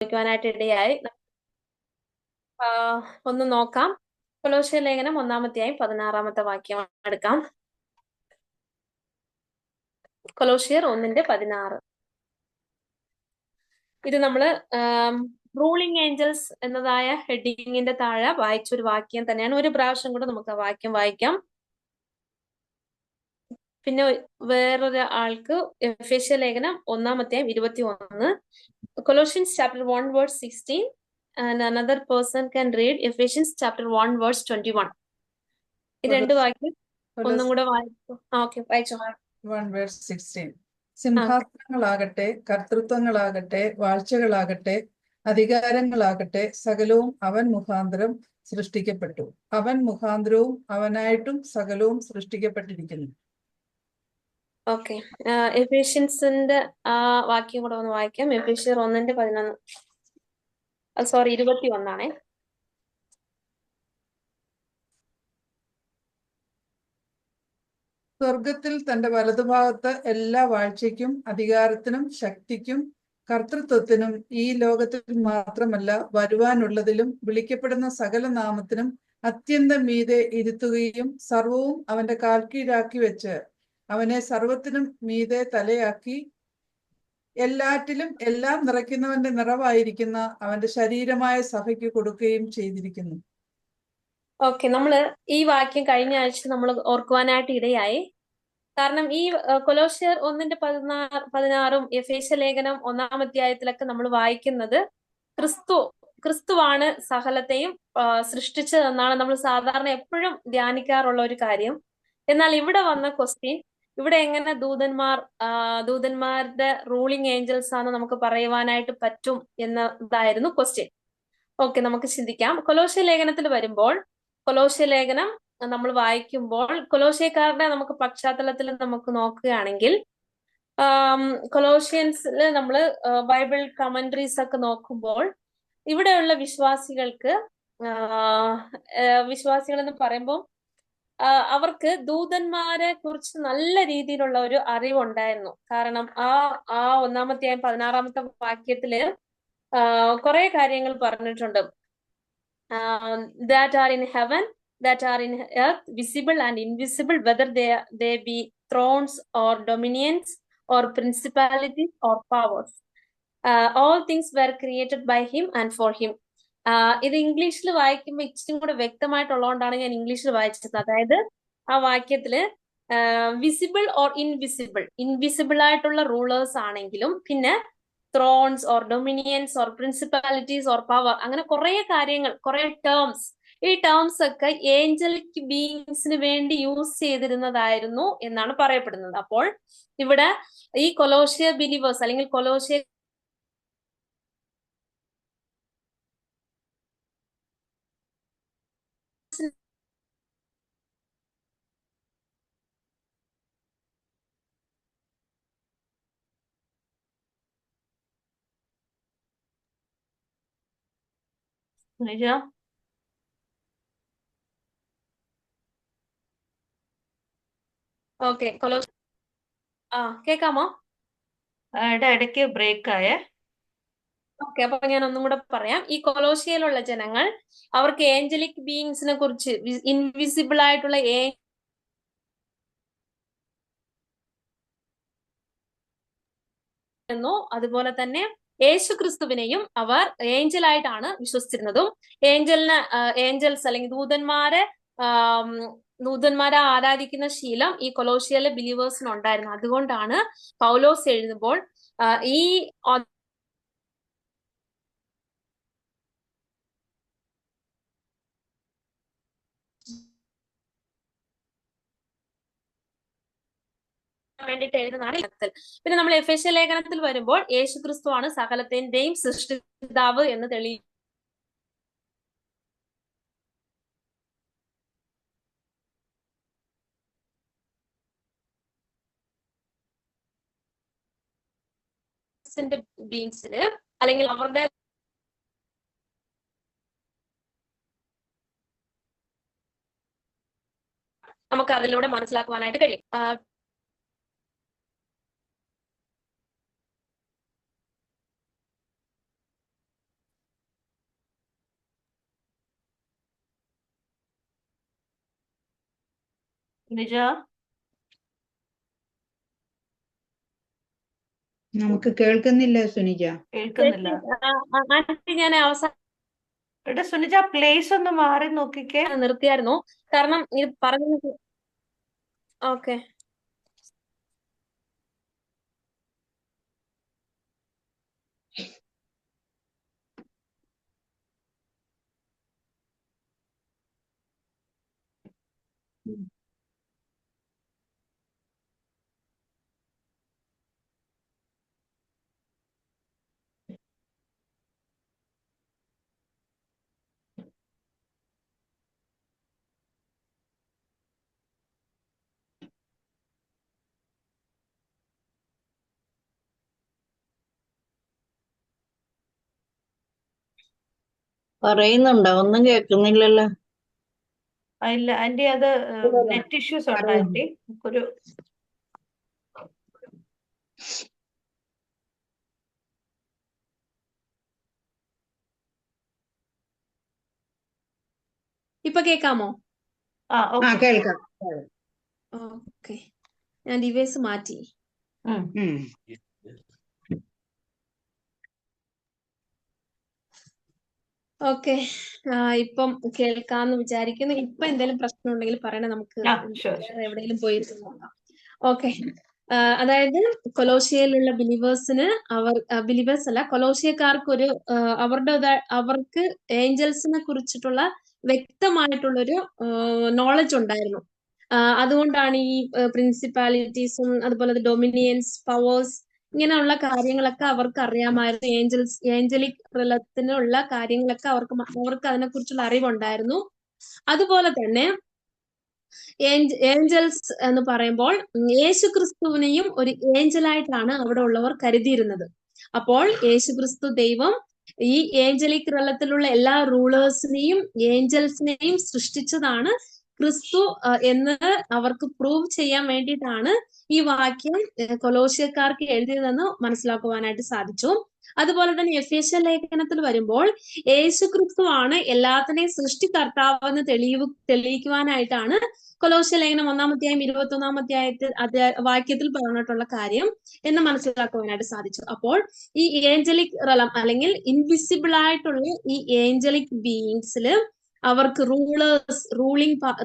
ാനായിട്ട് ഇടയായി. ഒന്ന് നോക്കാം. കൊലോസ്യ ലേഖനം 1-ാമധ്യായം 16-ാമത്തെ വാക്യം എടുക്കാം. കൊലോസ്യർ 1:16. ഇത് നമ്മള് റൂളിംഗ് ഏഞ്ചൽസ് എന്നതായ ഹെഡിങ്ങിന്റെ താഴെ വായിച്ചൊരു വാക്യം തന്നെയാണ്. ഒരു പ്രാവശ്യം കൂടെ നമുക്ക് ആ വാക്യം വായിക്കാം. പിന്നെ വേറൊരു ആൾക്ക് എഫേസ്യ ലേഖനം 1-ാമധ്യായം 21. Colossians chapter 1 verse 16 and another person can read Ephesians chapter 1 verse 21. ഈ രണ്ട് വാക്യം ഒന്നും കൂടെ വായിച്ചു. ഓക്കെ, വായിച്ചോ. 1 verse 16. സിംഹാസനങ്ങളാകട്ടെ, കർത്തൃത്വങ്ങളാകട്ടെ, വാഴ്ചകളാകട്ടെ, അധികാരങ്ങളാകട്ടെ, സകലവും അവൻ മുഖാന്തരം സൃഷ്ടിക്കപ്പെട്ടു. അവൻ മുഖാന്തരവും അവനായിട്ടും സകലവും സൃഷ്ടിക്കപ്പെട്ടിരിക്കുന്നു. ഓക്കെ, എഫേഷ്യൻസിന്റെ ആ വാക്യം കൂടെ ഒന്ന് വായിക്കാം. എഫേഷ്യർ 1:11. സോറി, 21. സ്വർഗത്തിൽ തന്റെ വലതുഭാഗത്ത് എല്ലാ വാഴ്ചയ്ക്കും അധികാരത്തിനും ശക്തിക്കും കർത്തൃത്വത്തിനും ഈ ലോകത്തിൽ മാത്രമല്ല വരുവാനുള്ളതിലും വിളിക്കപ്പെടുന്ന സകല നാമത്തിനും അത്യന്തം മീതെ ഇരുത്തുകയും സർവവും അവന്റെ കാൽക്കീഴാക്കി വെച്ച് അവനെ സർവത്തിനും മീതെ തലയാക്കി എല്ലാറ്റിലും എല്ലാം നിറയ്ക്കുന്നവന്റെ നിറവായിരിക്കുന്ന അവന്റെ ശരീരമായ സഭയ്ക്ക് കൊടുക്കുകയും ചെയ്തിരിക്കുന്നു. ഓക്കെ, നമ്മള് ഈ വാക്യം കഴിഞ്ഞ ആഴ്ച നമ്മൾ ഓർക്കുവാനായിട്ട് ഇടയായി. കാരണം ഈ കൊലോസ്യർ 1:16 എഫേസ്യ ലേഖനം 1-ാം-അധ്യായത്തിലൊക്കെ നമ്മൾ വായിക്കുന്നത് ക്രിസ്തുവാണ് സകലത്തെയും സൃഷ്ടിച്ചതെന്നാണ് നമ്മൾ സാധാരണ എപ്പോഴും ധ്യാനിക്കാറുള്ള ഒരു കാര്യം. എന്നാൽ ഇവിടെ വന്ന ക്വസ്റ്റ്യൻ, ഇവിടെ എങ്ങനെ ദൂതന്മാരുടെ റൂളിംഗ് ഏഞ്ചൽസ് ആണ് നമുക്ക് പറയുവാനായിട്ട് പറ്റും എന്നതായിരുന്നു ക്വസ്റ്റ്യൻ. ഓക്കെ, നമുക്ക് ചിന്തിക്കാം. കൊലോസ്യ ലേഖനത്തിൽ വരുമ്പോൾ, കൊലോസ്യ ലേഖനം നമ്മൾ വായിക്കുമ്പോൾ കൊലോസ്യക്കാരുടെ നമുക്ക് പശ്ചാത്തലത്തിൽ നമുക്ക് നോക്കുകയാണെങ്കിൽ, കൊലോഷ്യൻസിൽ നമ്മൾ ബൈബിൾ കമന്ററീസ് ഒക്കെ നോക്കുമ്പോൾ ഇവിടെയുള്ള വിശ്വാസികൾ എന്ന് പറയുമ്പോൾ അവർക്ക് ദൂതന്മാരെ കുറിച്ച് നല്ല രീതിയിലുള്ള ഒരു അറിവുണ്ടായിരുന്നു. കാരണം ആ 1-ാമധ്യായം 16-ാമത്തെ വാക്യത്തില് കുറെ കാര്യങ്ങൾ പറഞ്ഞിട്ടുണ്ട്. that are in heaven, that are in earth, visible and invisible, whether they be thrones or dominions or principalities or powers. All things were created by him and for him. ഇത് ഇംഗ്ലീഷിൽ വായിക്കുമ്പോൾ ഇച്ചിരി കൂടെ വ്യക്തമായിട്ടുള്ളതുകൊണ്ടാണ് ഞാൻ ഇംഗ്ലീഷിൽ വായിച്ചത്. അതായത് ആ വാക്യത്തില് വിസിബിൾ ഓർ ഇൻവിസിബിൾ ആയിട്ടുള്ള റൂളേഴ്സ് ആണെങ്കിലും, പിന്നെ thrones or dominions or principalities or power, അങ്ങനെ കുറെ കാര്യങ്ങൾ, കുറെ ടേംസ്, ഈ ടേംസ് ഒക്കെ ഏഞ്ചലിക് ബീയിങ്സിന് വേണ്ടി യൂസ് ചെയ്തിരുന്നതായിരുന്നു എന്നാണ് പറയപ്പെടുന്നത്. അപ്പോൾ ഇവിടെ ഈ കൊലോസ്യ ബിലീവേഴ്സ് അല്ലെങ്കിൽ കൊലോസ്യ ഓക്കെ, കേക്കാമോ? ഇടയ്ക്ക് ബ്രേക്ക് ആയേ. ഓക്കെ, അപ്പൊ ഞാൻ ഒന്നും കൂടെ പറയാം. ഈ കൊലോസ്യയിലുള്ള ജനങ്ങൾ അവർക്ക് ഏഞ്ചലിക് ബീയിങ്സിനെ കുറിച്ച്, ഇൻവിസിബിൾ ആയിട്ടുള്ള അതുപോലെ തന്നെ യേശുക്രിസ്തുവിനെയും അവർ ഏഞ്ചലായിട്ടാണ് വിശ്വസിച്ചിരുന്നതും. ഏഞ്ചൽസ് അല്ലെങ്കിൽ ദൂതന്മാരെ ആരാധിക്കുന്ന ശീലം ഈ കൊലോസ്യയിലെ ബിലീവേഴ്സിന് ഉണ്ടായിരുന്നു. അതുകൊണ്ടാണ് പൗലോസ് എഴുതുമ്പോൾ ഈ വേണ്ടിയിട്ട് എഴുതുന്നതാണ്. പിന്നെ നമ്മൾ എഫേസ്യ ലേഖനത്തിൽ വരുമ്പോൾ യേശുക്രിസ്തുവാണ് സകലത്തിന്റെയും സൃഷ്ടിതാവ് എന്ന് തെളിയിക്കും. ബീങ്സിന് അല്ലെങ്കിൽ അവരുടെ നമുക്ക് അതിലൂടെ മനസ്സിലാക്കുവാനായിട്ട് കഴിയും. നിജ നമുക്ക് കേൾക്കുന്നില്ല സുനിജ. കേൾക്കുന്നില്ല. ആന്റി ഞാൻ അവസാനം എടാ സുനിജ പ്ലേസ് ഒന്ന് മാറി നോക്കിക്കേ. നിർത്തിയായിരുന്നു, കാരണം ഇത് പറഞ്ഞത്. ഓക്കെ. പറയുന്നുണ്ടോ? ഒന്നും കേൾക്കുന്നില്ലല്ലോ. ഇല്ല ആന്റി, അത് നെറ്റ് ഇഷ്യൂസ് ഉണ്ട് ആന്റി. ഒരു ഇപ്പൊ കേൾക്കാമോ? ആ ഓക്കെ. കേൾക്കാം. ഓക്കെ, ഞാൻ ഡിവൈസ് മാറ്റി. ഉം. ഓക്കെ, ഇപ്പം കേൾക്കാന്ന് വിചാരിക്കുന്നു. ഇപ്പൊ എന്തെങ്കിലും പ്രശ്നം ഉണ്ടെങ്കിൽ പറയണേ, നമുക്ക് sure. വേറെ എവിടെയെങ്കിലും പോയി നോക്കാം. ഓക്കെ, അതായത് കൊലോഷ്യയിലുള്ള ബിലീവേഴ്സിന് ബിലീവേഴ്സ് അല്ല, കൊലോഷ്യക്കാർക്ക് അവർക്ക് ഏഞ്ചൽസിനെ കുറിച്ചിട്ടുള്ള വ്യക്തമായിട്ടുള്ളൊരു നോളജ് ഉണ്ടായിരുന്നു. അതുകൊണ്ടാണ് ഈ പ്രിൻസിപ്പാലിറ്റീസും അതുപോലെ ഡൊമിനിയൻസ്, പവേഴ്സ്, ഇങ്ങനെയുള്ള കാര്യങ്ങളൊക്കെ അവർക്ക് അറിയാമായിരുന്നു. ഏഞ്ചലിക് റിലത്തിനുള്ള കാര്യങ്ങളൊക്കെ അവർക്ക് അതിനെക്കുറിച്ചുള്ള അറിവുണ്ടായിരുന്നു. അതുപോലെ തന്നെ ഏഞ്ചൽസ് എന്ന് പറയുമ്പോൾ യേശുക്രിസ്തുവിനെയും ഒരു ഏഞ്ചലായിട്ടാണ് അവിടെ ഉള്ളവർ കരുതിയിരുന്നത്. അപ്പോൾ യേശുക്രിസ്തു ദൈവം ഈ ഏഞ്ചലിക് റിലത്തിലുള്ള എല്ലാ റൂളേഴ്സിനെയും ഏഞ്ചൽസിനെയും സൃഷ്ടിച്ചതാണ് ക്രിസ്തു എന്ന് അവർക്ക് പ്രൂവ് ചെയ്യാൻ വേണ്ടിയിട്ടാണ് ഈ വാക്യം കൊലോഷ്യക്കാർക്ക് എഴുതിയതെന്ന് മനസ്സിലാക്കുവാനായിട്ട് സാധിച്ചു. അതുപോലെ തന്നെ എഫേസ്യ ലേഖനത്തിൽ വരുമ്പോൾ യേശുക്രിസ്തു ആണ് എല്ലാത്തിനെയും സൃഷ്ടികർത്താവെന്ന് തെളിയിക്കുവാനായിട്ടാണ് കൊലോസ്യ ലേഖനം 1-ാം അധ്യായം 21-ാം വാക്യത്തിൽ പറഞ്ഞിട്ടുള്ള കാര്യം എന്ന് മനസ്സിലാക്കുവാനായിട്ട് സാധിച്ചു. അപ്പോൾ ഈ ഏഞ്ചലിക് റലം അല്ലെങ്കിൽ ഇൻവിസിബിൾ ആയിട്ടുള്ള ഈ ഏഞ്ചലിക് ബീയിങ്സില് അവർക്ക്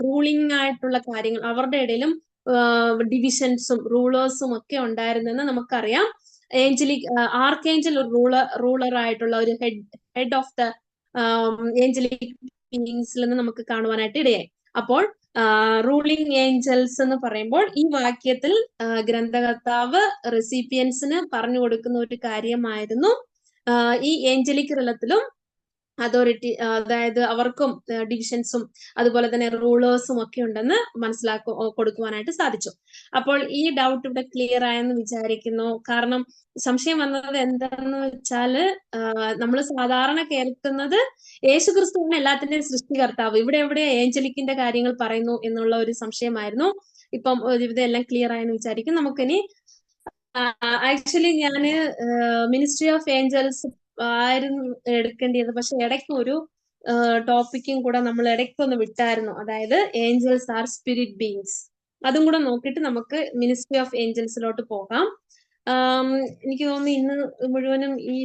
റൂളിംഗ് ആയിട്ടുള്ള കാര്യങ്ങൾ, അവരുടെ ഇടയിലും ഡിവിഷൻസും റൂളേഴ്സും ഒക്കെ ഉണ്ടായിരുന്നെന്ന് നമുക്കറിയാം. ആർക്കേഞ്ചൽ റൂളർ ആയിട്ടുള്ള ഒരു ഹെഡ് ഓഫ് ദ ഏഞ്ചലിക് ബീയിങ്സിൽ നിന്ന് നമുക്ക് കാണുവാനായിട്ട് ഇടയായി. അപ്പോൾ റൂളിംഗ് ഏഞ്ചൽസ് എന്ന് പറയുമ്പോൾ ഈ വാക്യത്തിൽ ഗ്രന്ഥകർത്താവ് റെസിപ്പിയൻസിന് പറഞ്ഞു കൊടുക്കുന്ന ഒരു കാര്യമായിരുന്നു. ഈ ഏഞ്ചലിക് റിലത്തിലും അതോറിറ്റി, അതായത് അവർക്കും ഡിവിഷൻസും അതുപോലെ തന്നെ റൂളേഴ്സും ഒക്കെ ഉണ്ടെന്ന് കൊടുക്കുവാനായിട്ട് സാധിച്ചു. അപ്പോൾ ഈ ഡൗട്ട് ഇവിടെ ക്ലിയർ ആയെന്ന് വിചാരിക്കുന്നു. കാരണം സംശയം വന്നത് എന്താണെന്ന് വെച്ചാല് നമ്മൾ സാധാരണ കേൾക്കുന്നത് യേശുക്രിസ്തുവിന് എല്ലാത്തിന്റെയും സൃഷ്ടികർത്താവ്, ഇവിടെ എവിടെ ഏഞ്ചലിക്കിന്റെ കാര്യങ്ങൾ പറയുന്നു എന്നുള്ള ഒരു സംശയമായിരുന്നു. ഇപ്പം ഇതെല്ലാം ക്ലിയർ ആയെന്ന് വിചാരിക്കും. നമുക്കിനി ആക്ച്വലി ഞാന് മിനിസ്ട്രി ഓഫ് ഏഞ്ചൽസ് ആയിരുന്നു എടുക്കേണ്ടത്, പക്ഷെ ഇടയ്ക്ക് ഒരു ടോപ്പിക്കും കൂടെ നമ്മൾ ഇടയ്ക്കൊന്ന് വിട്ടായിരുന്നു. അതായത് ഏഞ്ചൽസ് ആർ സ്പിരിറ്റ് ബീയിങ്സ്. അതും കൂടെ നോക്കിയിട്ട് നമുക്ക് മിനിസ്ട്രി ഓഫ് ഏഞ്ചൽസിലോട്ട് പോകാം. എനിക്ക് തോന്നുന്നു ഇന്ന് മുഴുവനും ഈ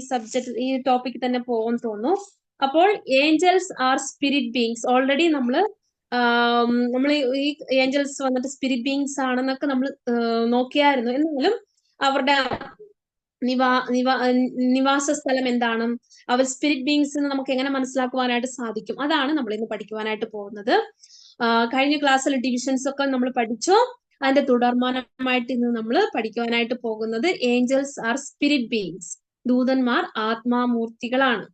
ഈ ടോപ്പിക് തന്നെ പോകും തോന്നുന്നു. അപ്പോൾ Angeles R spirit beings already നമ്മൾ ഈ ഏഞ്ചൽസ് വന്നിട്ട് സ്പിരിറ്റ് ബീയിങ്സ് ആണെന്നൊക്കെ നമ്മൾ നോക്കിയായിരുന്നു. എന്നാലും അവരുടെ നിവാസ സ്ഥലം എന്താണ്, അവർ സ്പിരിറ്റ് ബീയിങ്സ് എന്ന് നമുക്ക് എങ്ങനെ മനസ്സിലാക്കുവാനായിട്ട് സാധിക്കും, അതാണ് നമ്മൾ ഇന്ന് പഠിക്കുവാനായിട്ട് പോകുന്നത്. കഴിഞ്ഞ ക്ലാസ്സിൽ ഡിവിഷൻസ് ഒക്കെ നമ്മൾ പഠിച്ചു. അതിന്റെ തുടർമാനമായിട്ട് ഇന്ന് നമ്മൾ പഠിക്കുവാനായിട്ട് പോകുന്നത് ഏഞ്ചൽസ് ആർ സ്പിരിറ്റ് ബീയിങ്സ്, ദൂതന്മാർ ആത്മാമൂർത്തികളാണ്.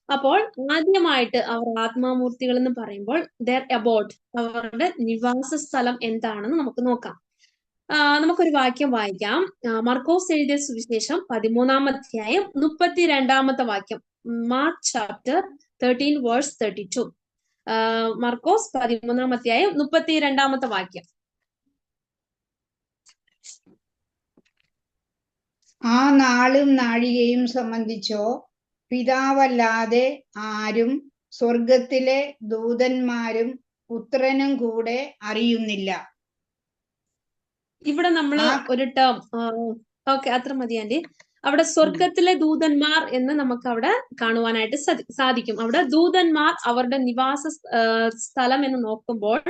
അപ്പോൾ ആദ്യമായിട്ട് അവർ ആത്മാമൂർത്തികൾ എന്ന് പറയുമ്പോൾ അവരുടെ നിവാസ സ്ഥലം എന്താണെന്ന് നമുക്ക് നോക്കാം. നമുക്കൊരു വാക്യം വായിക്കാം. മർക്കോസ് എഴുതിയ സുവിശേഷം 13-ാം അധ്യായം 32-ാമത്തെ വാക്യം. Mark chapter 13 verse 32. മർക്കോസ് 13-ാം അധ്യായം 32-ാമത്തെ വാക്യം. ആ നാളും നാഴികയും സംബന്ധിച്ചോ പിതാവല്ലാതെ ആരും സ്വർഗത്തിലെ ദൂതന്മാരും പുത്രനും കൂടെ അറിയുന്നില്ല. ഇവിടെ നമ്മള് ആ ഒരു ടേം ഓക്കെ അത്ര മതി ആന്റി. അവിടെ സ്വർഗത്തിലെ ദൂതന്മാർ എന്ന് നമുക്ക് അവിടെ കാണുവാനായിട്ട് സാധിക്കും. അവിടെ ദൂതന്മാർ അവരുടെ നിവാസ സ്ഥലം എന്ന് നോക്കുമ്പോൾ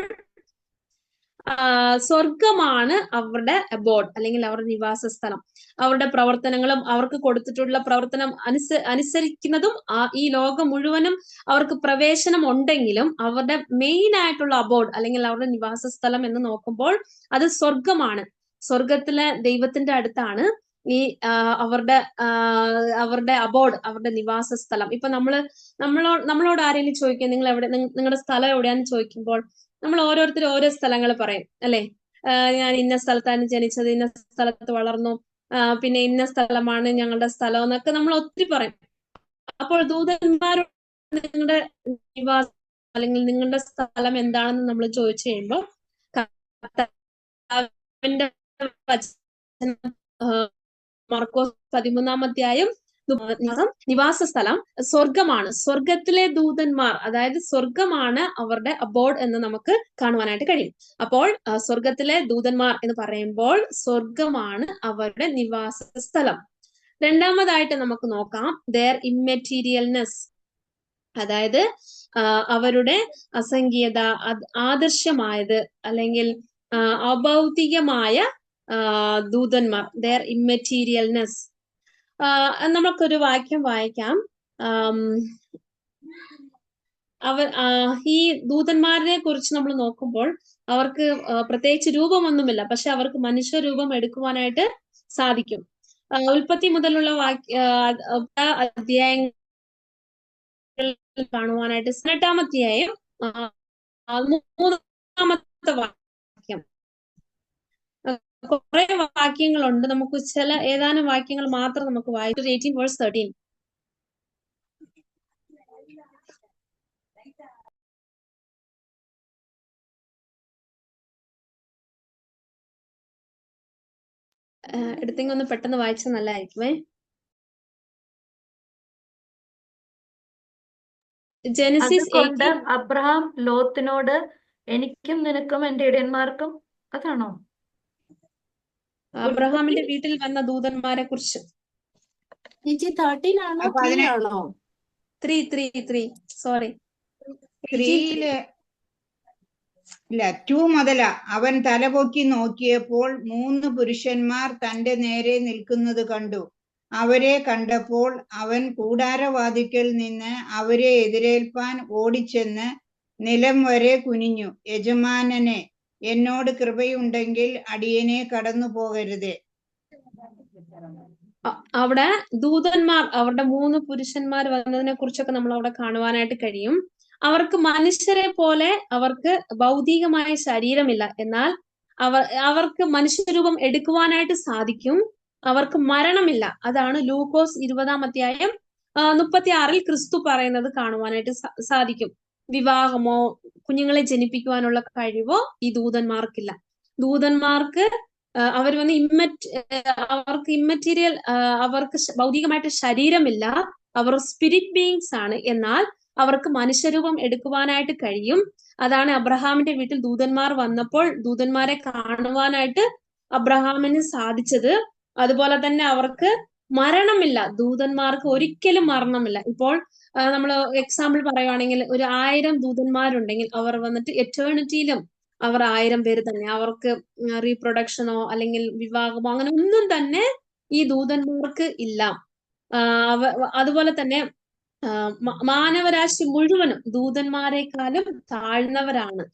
സ്വർഗമാണ് അവരുടെ അബോർഡ് അല്ലെങ്കിൽ അവരുടെ നിവാസ സ്ഥലം. അവരുടെ പ്രവർത്തനങ്ങളും അവർക്ക് കൊടുത്തിട്ടുള്ള പ്രവർത്തനം അനുസരിക്കുന്നതും ഈ ലോകം മുഴുവനും അവർക്ക് പ്രവേശനം ഉണ്ടെങ്കിലും അവരുടെ മെയിൻ ആയിട്ടുള്ള അബോർഡ് അല്ലെങ്കിൽ അവരുടെ നിവാസ സ്ഥലം എന്ന് നോക്കുമ്പോൾ അത് സ്വർഗമാണ്. സ്വർഗത്തിലെ ദൈവത്തിന്റെ അടുത്താണ് ഈ അവരുടെ അബോർഡ്, അവരുടെ നിവാസ സ്ഥലം. ഇപ്പൊ നമ്മളോട് ആരെങ്കിലും ചോദിക്കുക നിങ്ങൾ എവിടെ, നിങ്ങളുടെ സ്ഥലം എവിടെയാന്ന് ചോദിക്കുമ്പോൾ നമ്മൾ ഓരോരുത്തരും ഓരോ സ്ഥലങ്ങൾ പറയും അല്ലെ. ഞാൻ ഇന്ന സ്ഥലത്താണ് ജനിച്ചത്, ഇന്ന സ്ഥലത്ത് വളർന്നു, പിന്നെ ഇന്ന സ്ഥലമാണ് ഞങ്ങളുടെ സ്ഥലം എന്നൊക്കെ നമ്മൾ ഒത്തിരി പറയും. അപ്പോൾ ദൂതന്മാരോട് നിങ്ങളുടെ നിവാസം അല്ലെങ്കിൽ നിങ്ങളുടെ സ്ഥലം എന്താണെന്ന് നമ്മൾ ചോദിച്ചു കഴിയുമ്പോൾ മർക്കോസ് 13-ാം അധ്യായം നിവാസ സ്ഥലം സ്വർഗമാണ്. സ്വർഗത്തിലെ ദൂതന്മാർ, അതായത് സ്വർഗമാണ് അവരുടെ അബോർഡ് എന്ന് നമുക്ക് കാണുവാനായിട്ട് കഴിയും. അപ്പോൾ സ്വർഗത്തിലെ ദൂതന്മാർ എന്ന് പറയുമ്പോൾ സ്വർഗമാണ് അവരുടെ നിവാസ സ്ഥലം. രണ്ടാമതായിട്ട് നമുക്ക് നോക്കാം their immaterialness, അതായത് അവരുടെ അസംഖ്യത, ആദർശമായത് അല്ലെങ്കിൽ അഭൗതികമായ ദൂതന്മാർ, their immaterialness. നമുക്കൊരു വാക്യം വായിക്കാം. ഈ ദൂതന്മാരെ കുറിച്ച് നമ്മൾ നോക്കുമ്പോൾ അവർക്ക് പ്രത്യേകിച്ച് രൂപമൊന്നുമില്ല, പക്ഷെ അവർക്ക് മനുഷ്യരൂപം എടുക്കുവാനായിട്ട് സാധിക്കും. ഉൽപ്പത്തി മുതലുള്ള അധ്യായങ്ങൾ കാണുവാനായിട്ട് 18-ാം അധ്യായം 3-ാമത്തെ വാക്യം, കുറെ വാക്യങ്ങളുണ്ട്. നമുക്ക് ഏതാനും വാക്യങ്ങൾ മാത്രം നമുക്ക് വായിച്ചു. 18:13. എടുത്തെങ്കിൽ ഒന്ന് പെട്ടെന്ന് വായിച്ചാൽ നല്ലതായിരിക്കുമേ. ജെനസിസ് അതുകൊണ്ട് അബ്രഹാം ലോത്തിനോട് എനിക്കും നിനക്കും എന്റെ ഇടയന്മാർക്കും, അതാണോ അബ്രഹാമിന്റെ വീട്ടിൽ വന്ന ദൂതന്മാരെ കുറിച്ച്? 13 ആണോ 3 ആണോ? 3 സോറി 3 ഇല്ല 2 മുതലാ. അവൻ തലപൊക്കി നോക്കിയപ്പോൾ 3 പുരുഷന്മാർ തന്റെ നേരെ നിൽക്കുന്നത് കണ്ടു. അവരെ കണ്ടപ്പോൾ അവൻ കൂടാരവാതിക്കൽ നിന്ന് അവരെ എതിരേൽപ്പാൻ ഓടിച്ചെന്ന് നിലം വരെ കുനിഞ്ഞു. യജമാനനെ, എന്നോട് കൃപയുണ്ടെങ്കിൽ അടിയനെ കടന്നു പോകരുതേ. അവിടെ ദൂതന്മാർ, അവരുടെ 3 പുരുഷന്മാർ വന്നതിനെ കുറിച്ചൊക്കെ നമ്മൾ അവിടെ കാണുവാനായിട്ട് കഴിയും. അവർക്ക് മനുഷ്യരെ പോലെ അവർക്ക് ഭൗതികമായ ശരീരമില്ല, എന്നാൽ അവർക്ക് മനുഷ്യരൂപം എടുക്കുവാനായിട്ട് സാധിക്കും. അവർക്ക് മരണമില്ല. അതാണ് ലൂക്കോസ് 20-ാം അധ്യായം 36-ൽ ക്രിസ്തു പറയുന്നത് കാണുവാനായിട്ട് സാധിക്കും. വിവാഹമോ കുഞ്ഞുങ്ങളെ ജനിപ്പിക്കുവാനുള്ള കഴിവോ ഈ ദൂതന്മാർക്കില്ല. ദൂതന്മാർക്ക് അവർ വന്ന് അവർക്ക് ഇമ്മറ്റീരിയൽ, അവർക്ക് ഭൗതികമായിട്ട് ശരീരമില്ല, അവർ സ്പിരിറ്റ് ബീയിങ്സ് ആണ്, എന്നാൽ അവർക്ക് മനുഷ്യരൂപം എടുക്കുവാനായിട്ട് കഴിയും. അതാണ് അബ്രഹാമിന്റെ വീട്ടിൽ ദൂതന്മാർ വന്നപ്പോൾ ദൂതന്മാരെ കാണുവാനായിട്ട് അബ്രഹാമിന് സാധിച്ചത്. അതുപോലെ തന്നെ അവർക്ക് മരണമില്ല. ദൂതന്മാർക്ക് ഒരിക്കലും മരണമില്ല. ഇപ്പോൾ നമ്മൾ എക്സാമ്പിൾ പറയുവാണെങ്കിൽ ഒരു 1000 ദൂതന്മാരുണ്ടെങ്കിൽ അവർ വന്നിട്ട് എറ്റേണിറ്റിയിലും അവർ 1000 പേര് തന്നെ. അവർക്ക് റീപ്രൊഡക്ഷനോ അല്ലെങ്കിൽ വിവാഹമോ അങ്ങനെ ഒന്നും തന്നെ ഈ ദൂതന്മാർക്ക് ഇല്ല. അതുപോലെ തന്നെ മാനവരാശി മുഴുവനും ദൂതന്മാരെക്കാളും താഴ്ന്നവരാണ്.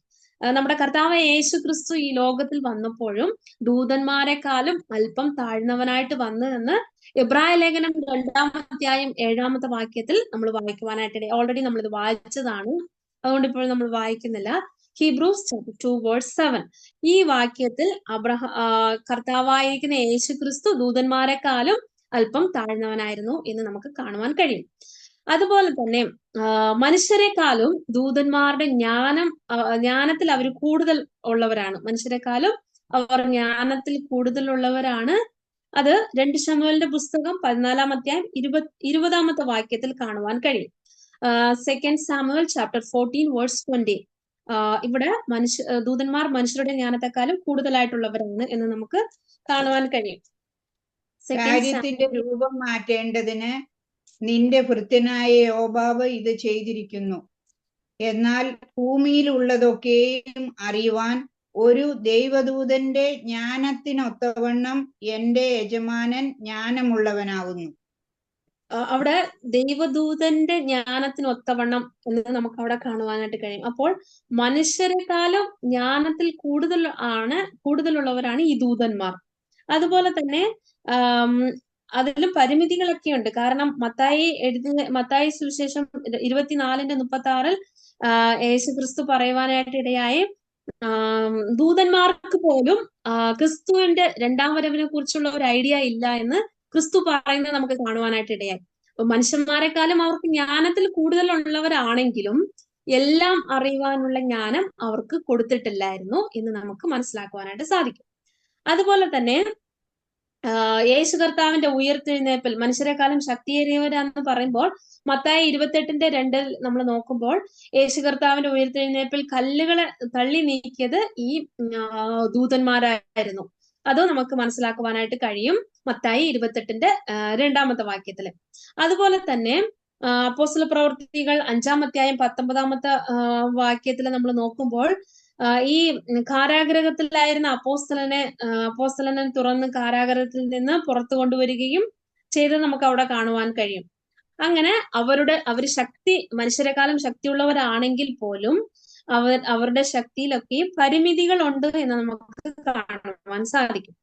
നമ്മുടെ കർത്താവ് യേശു ക്രിസ്തു ഈ ലോകത്തിൽ വന്നപ്പോഴും ദൂതന്മാരെക്കാളും അല്പം താഴ്ന്നവനായിട്ട് വന്നു എന്ന് എബ്രായ ലേഖനം 2-ാം അധ്യായം 7-ാമത്തെ വാക്യത്തിൽ നമ്മൾ വായിക്കുവാനായിട്ട് ഓൾറെഡി നമ്മൾ ഇത് വായിച്ചതാണ്, അതുകൊണ്ട് ഇപ്പോൾ നമ്മൾ വായിക്കുന്നില്ല. ഹീബ്രൂസ് 2:7 ഈ വാക്യത്തിൽ കർത്താവായിരിക്കുന്ന യേശു ക്രിസ്തു ദൂതന്മാരെക്കാളും അല്പം താഴ്ന്നവനായിരുന്നു എന്ന് നമുക്ക് കാണുവാൻ കഴിയും. അതുപോലെ തന്നെ മനുഷ്യരെക്കാളും ദൂതന്മാരുടെ ജ്ഞാനത്തിൽ അവർ കൂടുതൽ ഉള്ളവരാണ്. മനുഷ്യരെക്കാളും അവർ ജ്ഞാനത്തിൽ കൂടുതലുള്ളവരാണ്. അത് 2 ശമൂവേലിന്റെ പുസ്തകം 14-ാം അധ്യായം 20-ാമത്തെ വാക്യത്തിൽ കാണുവാൻ കഴിയും. 2 സാമുവേൽ chapter 14 verse 20 ഇവിടെ ദൂതന്മാർ മനുഷ്യരുടെ ജ്ഞാനത്തെക്കാളും കൂടുതലായിട്ടുള്ളവരാണ് എന്ന് നമുക്ക് കാണുവാൻ കഴിയും. കാര്യത്തിന്റെ രൂപം മാറ്റേണ്ടതിന് നിന്റെ ഭൃത്യനായ യോബാബ് ഇത് ചെയ്തിരിക്കുന്നു. എന്നാൽ ഭൂമിയിലുള്ളതൊക്കെയും അറിയുവാൻ ഒരു ദൈവദൂതന്റെ ജ്ഞാനത്തിനൊത്തവണ്ണം എന്റെ യജമാനൻ ജ്ഞാനമുള്ളവനാകുന്നു. അവിടെ ദൈവദൂതന്റെ ജ്ഞാനത്തിനൊത്തവണ്ണം എന്ന് നമുക്ക് അവിടെ കാണുവാനായിട്ട് കഴിയും. അപ്പോൾ മനുഷ്യരെക്കാളും ജ്ഞാനത്തിൽ കൂടുതലുള്ളവരാണ് ഈ ദൂതന്മാർ. അതുപോലെ തന്നെ അതിലും പരിമിതികളൊക്കെ ഉണ്ട്. കാരണം മത്തായി സുവിശേഷം 24:36 യേശുക്രിസ്തു പറയുവാനായിട്ട് ഇടയായി, ദൂതന്മാർക്ക് പോലും ക്രിസ്തുവിന്റെ രണ്ടാം വരവിനെ കുറിച്ചുള്ള ഒരു ഐഡിയ ഇല്ല എന്ന് ക്രിസ്തു പറയുന്നത് നമുക്ക് കാണുവാനായിട്ട് ഇടയായി. അപ്പൊ മനുഷ്യന്മാരെക്കാളും അവർക്ക് ജ്ഞാനത്തിൽ കൂടുതലുള്ളവരാണെങ്കിലും എല്ലാം അറിയുവാനുള്ള ജ്ഞാനം അവർക്ക് കൊടുത്തിട്ടില്ലായിരുന്നു എന്ന് നമുക്ക് മനസ്സിലാക്കുവാനായിട്ട് സാധിക്കും. അതുപോലെ തന്നെ യേശു കർത്താവിന്റെ ഉയർത്തെഴുന്നേൽപ്പിൽ മനുഷ്യരെക്കാളും ശക്തിയേറിയവരാന്ന് പറയുമ്പോൾ മത്തായി 28:2 നമ്മൾ നോക്കുമ്പോൾ യേശു കർത്താവിന്റെ ഉയർത്തെഴുന്നേൽപ്പിൽ കല്ലുകളെ തള്ളി നീക്കിയത് ഈ ദൂതന്മാരായിരുന്നു. അത് നമുക്ക് മനസ്സിലാക്കുവാനായിട്ട് കഴിയും മത്തായി 28:2 വാക്യത്തില്. അതുപോലെ തന്നെ അപ്പോസ്തല പ്രവൃത്തികൾ 5-ാം അധ്യായം 19-ാമത്തെ വാക്യത്തിൽ നമ്മൾ നോക്കുമ്പോൾ ഈ കാരാഗ്രഹത്തിലായിരുന്ന അപ്പോസ്തലനെ തുറന്ന് കാരാഗ്രഹത്തിൽ നിന്ന് പുറത്തു കൊണ്ടുവരികയും ചെയ്തത് നമുക്ക് അവിടെ കാണുവാൻ കഴിയും. അങ്ങനെ അവര് മനുഷ്യരെക്കാളും ശക്തിയുള്ളവരാണെങ്കിൽ പോലും അവരുടെ ശക്തിയിലൊക്കെ പരിമിതികൾ ഉണ്ട് എന്ന് നമുക്ക് കാണുവാൻ സാധിക്കും.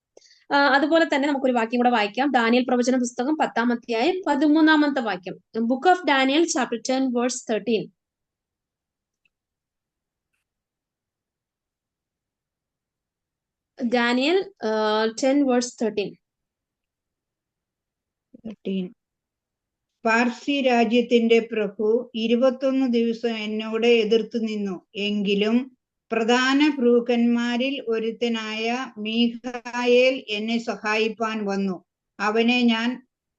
അതുപോലെ തന്നെ നമുക്കൊരു വാക്യം കൂടെ വായിക്കാം. ദാനിയേൽ പ്രവചന പുസ്തകം 10-ാം അധ്യായം 13-ാമത്തെ വാക്യം. Book of Daniel chapter 10 verse 13. Daniel 10 verse 13. പാർസി രാജ്യത്തിന്റെ പ്രഭു 21 ദിവസം എന്നോട് എതിർത്തു നിന്നു. എങ്കിലും പ്രധാന പ്രഭുക്കന്മാരിൽ ഒരുത്തനായ മീഖായേൽ എന്നെ സഹായിപ്പാൻ വന്നു. അവനെ ഞാൻ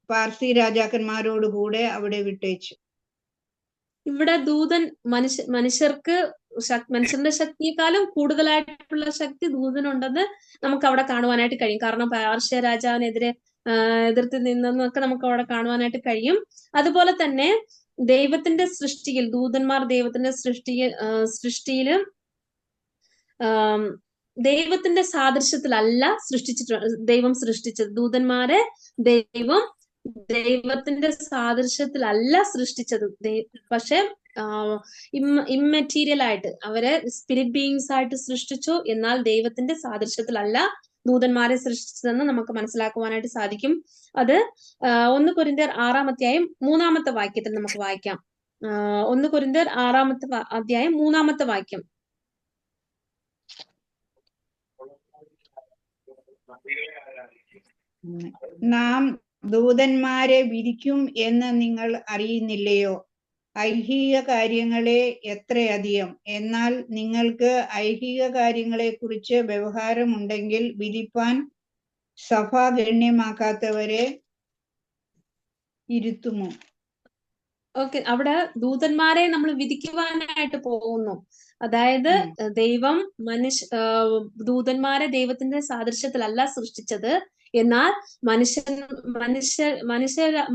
പാർസി രാജാക്കന്മാരോടുകൂടെ അവിടെ വിട്ടേച്ചു. ഇവിടെ ദൂതൻ മനുഷ്യന്റെ ശക്തിയെക്കാളും കൂടുതലായിട്ടുള്ള ശക്തി ദൂതനുണ്ടെന്ന് നമുക്ക് അവിടെ കാണുവാനായിട്ട് കഴിയും. കാരണം പാർശ്യ രാജാവിനെതിരെ എതിർത്ത് നിന്നൊക്കെ നമുക്ക് അവിടെ കാണുവാനായിട്ട് കഴിയും. അതുപോലെ തന്നെ ദൈവത്തിന്റെ സൃഷ്ടിയിൽ ദൂതന്മാർ ദൈവത്തിന്റെ സൃഷ്ടിയില് ദൈവത്തിന്റെ സാദൃശ്യത്തിലല്ല ദൈവം സൃഷ്ടിച്ചത്. ദൂതന്മാരെ ദൈവത്തിന്റെ സാദൃശ്യത്തിലല്ല സൃഷ്ടിച്ചത്. പക്ഷെ ഇമ്മെറ്റീരിയൽ ആയിട്ട് അവരെ സ്പിരിറ്റ് ബീയിങ്സ് ആയിട്ട് സൃഷ്ടിച്ചു. എന്നാൽ ദൈവത്തിന്റെ സാദൃശ്യത്തിലല്ല ദൂതന്മാരെ സൃഷ്ടിച്ചതെന്ന് നമുക്ക് മനസ്സിലാക്കുവാനായിട്ട് സാധിക്കും. അത് 1 കൊരിന്ത്യർ 6-ാം അധ്യായം 3-ാമത്തെ വാക്യത്തിൽ നമുക്ക് വായിക്കാം. 1 കൊരിന്ത്യർ 6-ാമത്തെ അധ്യായം 3-ാമത്തെ വാക്യം. നാം ദൂതന്മാരെ വിധിക്കും എന്ന് നിങ്ങൾ അറിയുന്നില്ലയോ? ഐഹിക കാര്യങ്ങളെ എത്രയധികം. എന്നാൽ നിങ്ങൾക്ക് ഐഹിക കാര്യങ്ങളെ കുറിച്ച് വ്യവഹാരമുണ്ടെങ്കിൽ വിധിപ്പാൻ സഭ ഗണ്യമാക്കാത്തവരെ ഇരുത്തുമോ? ഓക്കെ, അവിടെ ദൂതന്മാരെ നമ്മൾ വിധിക്കുവാനായിട്ട് പോകുന്നു. അതായത് ദൈവം ദൂതന്മാരെ ദൈവത്തിന്റെ സാദൃശ്യത്തിലല്ല സൃഷ്ടിച്ചത്. എന്നാൽ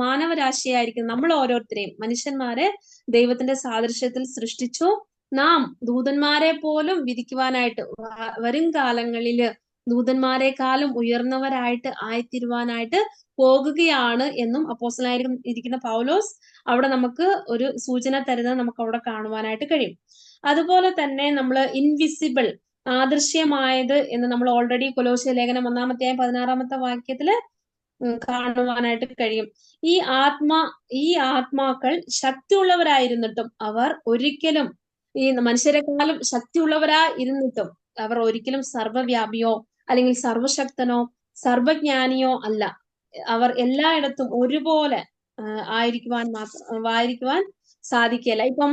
മാനവരാശിയായിരിക്കും നമ്മൾ ഓരോരുത്തരെയും മനുഷ്യന്മാരെ ദൈവത്തിന്റെ സാദൃശ്യത്തിൽ സൃഷ്ടിച്ചു. നാം ദൂതന്മാരെ പോലും വിധിക്കുവാനായിട്ട് വരും കാലങ്ങളില് ദൂതന്മാരെക്കാളും ഉയർന്നവരായിട്ട് ആയിത്തീരുവാനായിട്ട് പോകുകയാണ് എന്നും അപ്പോസ്തലനായിരിക്കുന്ന പൗലോസ് അവിടെ നമുക്ക് ഒരു സൂചന തരുന്നത് നമുക്ക് അവിടെ കാണുവാനായിട്ട് കഴിയും. അതുപോലെ തന്നെ നമ്മൾ ഇൻവിസിബിൾ ആദൃശ്യമായത് എന്ന് നമ്മൾ ഓൾറെഡി കൊലോസ്യ ലേഖനം 1-ാം അധ്യായം 16-ാമത്തെ വാക്യത്തില് കാണുവാനായിട്ട് കഴിയും. ഈ ആത്മാക്കൾ ശക്തിയുള്ളവരായിരുന്നിട്ടും അവർ ഒരിക്കലും ഈ മനുഷ്യരെക്കാളും ശക്തിയുള്ളവരായിരുന്നിട്ടും അവർ ഒരിക്കലും സർവ്വവ്യാപിയോ അല്ലെങ്കിൽ സർവശക്തനോ സർവജ്ഞാനിയോ അല്ല. അവർ എല്ലായിടത്തും ഒരുപോലെ ആയിരിക്കുവാൻ സാധിക്കില്ല. ഇപ്പം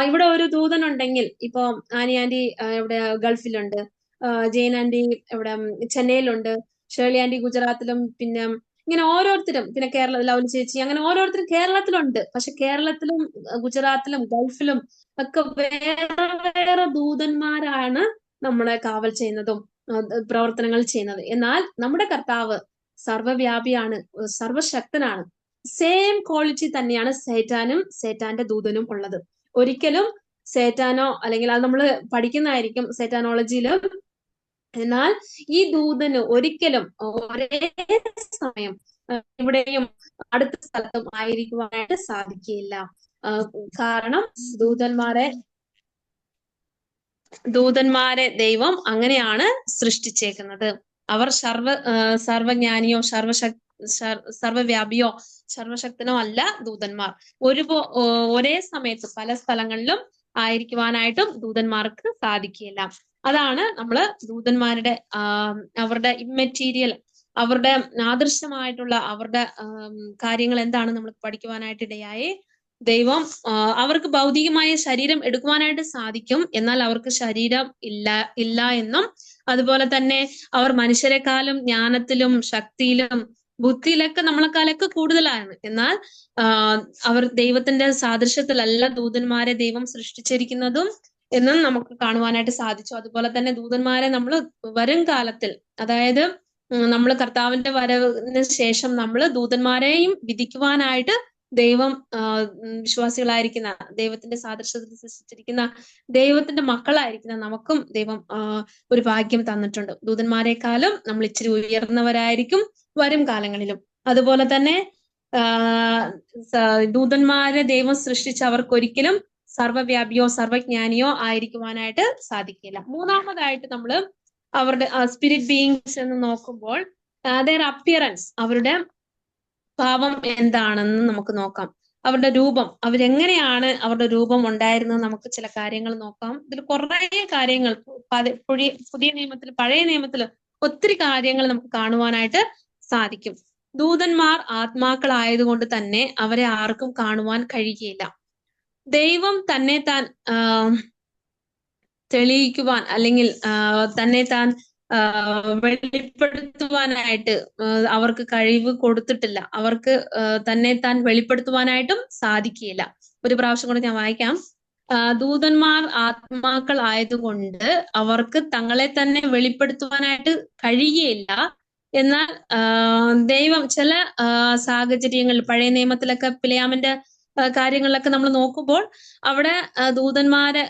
ഇവിടെ ഒരു ദൂതൻ ഉണ്ടെങ്കിൽ, ഇപ്പൊ ആനി ആന്റി ഇവിടെ ഗൾഫിലുണ്ട്, ജെയിൻ ആന്റി ഇവിടെ ചെന്നൈയിലുണ്ട്, ഷേർലി ആന്റി ഗുജറാത്തിലും പിന്നെ ഇങ്ങനെ ഓരോരുത്തരും, പിന്നെ ലവ്ലി ചേച്ചി, അങ്ങനെ ഓരോരുത്തരും കേരളത്തിലുണ്ട്. പക്ഷെ കേരളത്തിലും ഗുജറാത്തിലും ഗൾഫിലും ഒക്കെ വേറെ വേറെ ദൂതന്മാരാണ് നമ്മളെ കാവൽ ചെയ്യുന്നതും പ്രവർത്തനങ്ങൾ ചെയ്യുന്നത്. എന്നാൽ നമ്മുടെ കർത്താവ് സർവ്വവ്യാപിയാണ്, സർവശക്തനാണ്. സെയിം ക്വാളിറ്റി തന്നെയാണ് സേറ്റാന്റെ ദൂതനും ഉള്ളത്. ഒരിക്കലും സേറ്റാനോ, അല്ലെങ്കിൽ അത് നമ്മൾ പഠിക്കുന്നതായിരിക്കും സേറ്റാനോളജിയിലും. എന്നാൽ ഈ ദൂതന് ഒരിക്കലും ഒരേ സമയം ഇവിടെയും അടുത്ത സ്ഥലത്തും ആയിരിക്കുവാനായിട്ട് സാധിക്കില്ല. കാരണം ദൂതന്മാരെ ദൈവം അങ്ങനെയാണ് സൃഷ്ടിച്ചേക്കുന്നത്. അവർ സർവജ്ഞാനിയോ സർവവ്യാപിയോ സർവശക്തനോ അല്ല ദൂതന്മാർ. ഒരേ സമയത്ത് പല സ്ഥലങ്ങളിലും ആയിരിക്കുവാനായിട്ടും ദൂതന്മാർക്ക് സാധിക്കില്ല. അതാണ് നമ്മള് ദൂതന്മാരുടെ അവരുടെ ഇമ്മെറ്റീരിയൽ, അവരുടെ ആദർശമായിട്ടുള്ള അവരുടെ കാര്യങ്ങൾ എന്താണ് നമ്മൾ പഠിക്കുവാനായിട്ട് ഇടയായി. ദൈവം അവർക്ക് ഭൗതികമായ ശരീരം എടുക്കുവാനായിട്ട് സാധിക്കും, എന്നാൽ അവർക്ക് ശരീരം ഇല്ല എന്നും, അതുപോലെ തന്നെ അവർ മനുഷ്യരെക്കാളും ജ്ഞാനത്തിലും ശക്തിയിലും ബുദ്ധിയിലൊക്കെ നമ്മളെക്കാളൊക്കെ കൂടുതലാണ്. എന്നാൽ അവർ ദൈവത്തിന്റെ സാദൃശ്യത്തിലല്ല ദൂതന്മാരെ ദൈവം സൃഷ്ടിച്ചിരിക്കുന്നതും എന്നും നമുക്ക് കാണുവാനായിട്ട് സാധിച്ചു. അതുപോലെ തന്നെ ദൂതന്മാരെ നമ്മൾ വരും കാലത്തിൽ, അതായത് നമ്മൾ കർത്താവിന്റെ വരവിന് ശേഷം നമ്മൾ ദൂതന്മാരെയും വിധിക്കുവാനായിട്ട് ദൈവം വിശ്വാസികളായിരിക്കുന്ന, ദൈവത്തിന്റെ സാദൃശ്യത്തിൽ സൃഷ്ടിച്ചിരിക്കുന്ന ദൈവത്തിന്റെ മക്കളായിരിക്കുന്ന നമുക്കും ദൈവം ഒരു ഭാഗ്യം തന്നിട്ടുണ്ട്. ദൂതന്മാരെക്കാളും നമ്മൾ ഇച്ചിരി ഉയർന്നവരായിരിക്കും വരും കാലങ്ങളിലും. അതുപോലെ തന്നെ ദൂതന്മാരെ ദൈവം സൃഷ്ടിച്ച അവർക്കൊരിക്കലും സർവ്വവ്യാപിയോ സർവജ്ഞാനിയോ ആയിരിക്കുവാനായിട്ട് സാധിക്കില്ല. മൂന്നാമതായിട്ട് നമ്മൾ അവരുടെ സ്പിരിറ്റ് ബീയിങ്സ് എന്ന് നോക്കുമ്പോൾ their അപ്പിയറൻസ്, അവരുടെ ഭാവം എന്താണെന്ന് നമുക്ക് നോക്കാം. അവരുടെ രൂപം, അവരെങ്ങനെയാണ് അവരുടെ രൂപം ഉണ്ടായിരുന്നത്, നമുക്ക് ചില കാര്യങ്ങൾ നോക്കാം. ഇതിൽ കുറേ കാര്യങ്ങൾ പുതിയ നിയമത്തിൽ പഴയ നിയമത്തിൽ ഒത്തിരി കാര്യങ്ങൾ നമുക്ക് കാണുവാനായിട്ട് സാധിക്കും. ദൂതന്മാർ ആത്മാക്കളായതുകൊണ്ട് തന്നെ അവരെ ആർക്കും കാണുവാൻ കഴിയുകയില്ല. ദൈവം തന്നെ താൻ തെളിയിക്കുവാൻ, അല്ലെങ്കിൽ തന്നെ താൻ വെളിപ്പെടുത്തുവാനായിട്ട് അവർക്ക് കഴിവ് കൊടുത്തിട്ടില്ല. അവർക്ക് തന്നെ താൻ വെളിപ്പെടുത്തുവാനായിട്ടും സാധിക്കുകയില്ല. ഒരു പ്രാവശ്യം കൂടെ ഞാൻ വായിക്കാം. ദൂതന്മാർ ആത്മാക്കൾ ആയതുകൊണ്ട് അവർക്ക് തങ്ങളെ തന്നെ വെളിപ്പെടുത്തുവാനായിട്ട് കഴിയുകയില്ല. എന്നാൽ ദൈവം ചില സാഹചര്യങ്ങളിൽ, പഴയ നിയമത്തിലൊക്കെ ബിലെയാമിന്റെ കാര്യങ്ങളിലൊക്കെ നമ്മൾ നോക്കുമ്പോൾ അവിടെ ദൂതന്മാരെ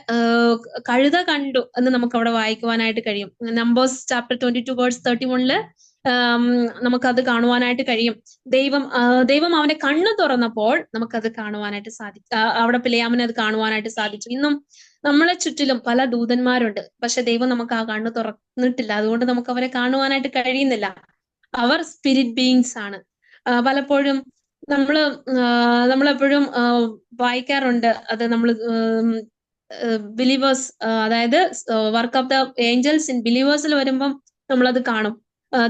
കഴുത കണ്ടു എന്ന് നമുക്ക് അവിടെ വായിക്കുവാനായിട്ട് കഴിയും. നമ്പേഴ്സ് ചാപ്റ്റർ 22 വേഴ്സ് 31 നമുക്കത് കാണുവാനായിട്ട് കഴിയും. ദൈവം അവന്റെ കണ്ണ് തുറന്നപ്പോൾ നമുക്കത് കാണുവാനായിട്ട് സാധിച്ചു. അവിടെ ബിലെയാമിനെ അത് കാണുവാനായിട്ട് സാധിച്ചു. ഇന്നും നമ്മളെ ചുറ്റിലും പല ദൂതന്മാരുണ്ട്, പക്ഷെ ദൈവം നമുക്ക് ആ കണ്ണ് തുറന്നിട്ടില്ല. അതുകൊണ്ട് നമുക്ക് അവരെ കാണുവാനായിട്ട് കഴിയുന്നില്ല. അവർ സ്പിരിറ്റ് ബീയിങ്സ് ആണ്. പലപ്പോഴും നമ്മളെപ്പോഴും വായിക്കാറുണ്ട്, അത് നമ്മൾ ബിലീവേഴ്സ്, അതായത് work of the angels in ബിലീവേഴ്സിൽ വരുമ്പം നമ്മളത് കാണും.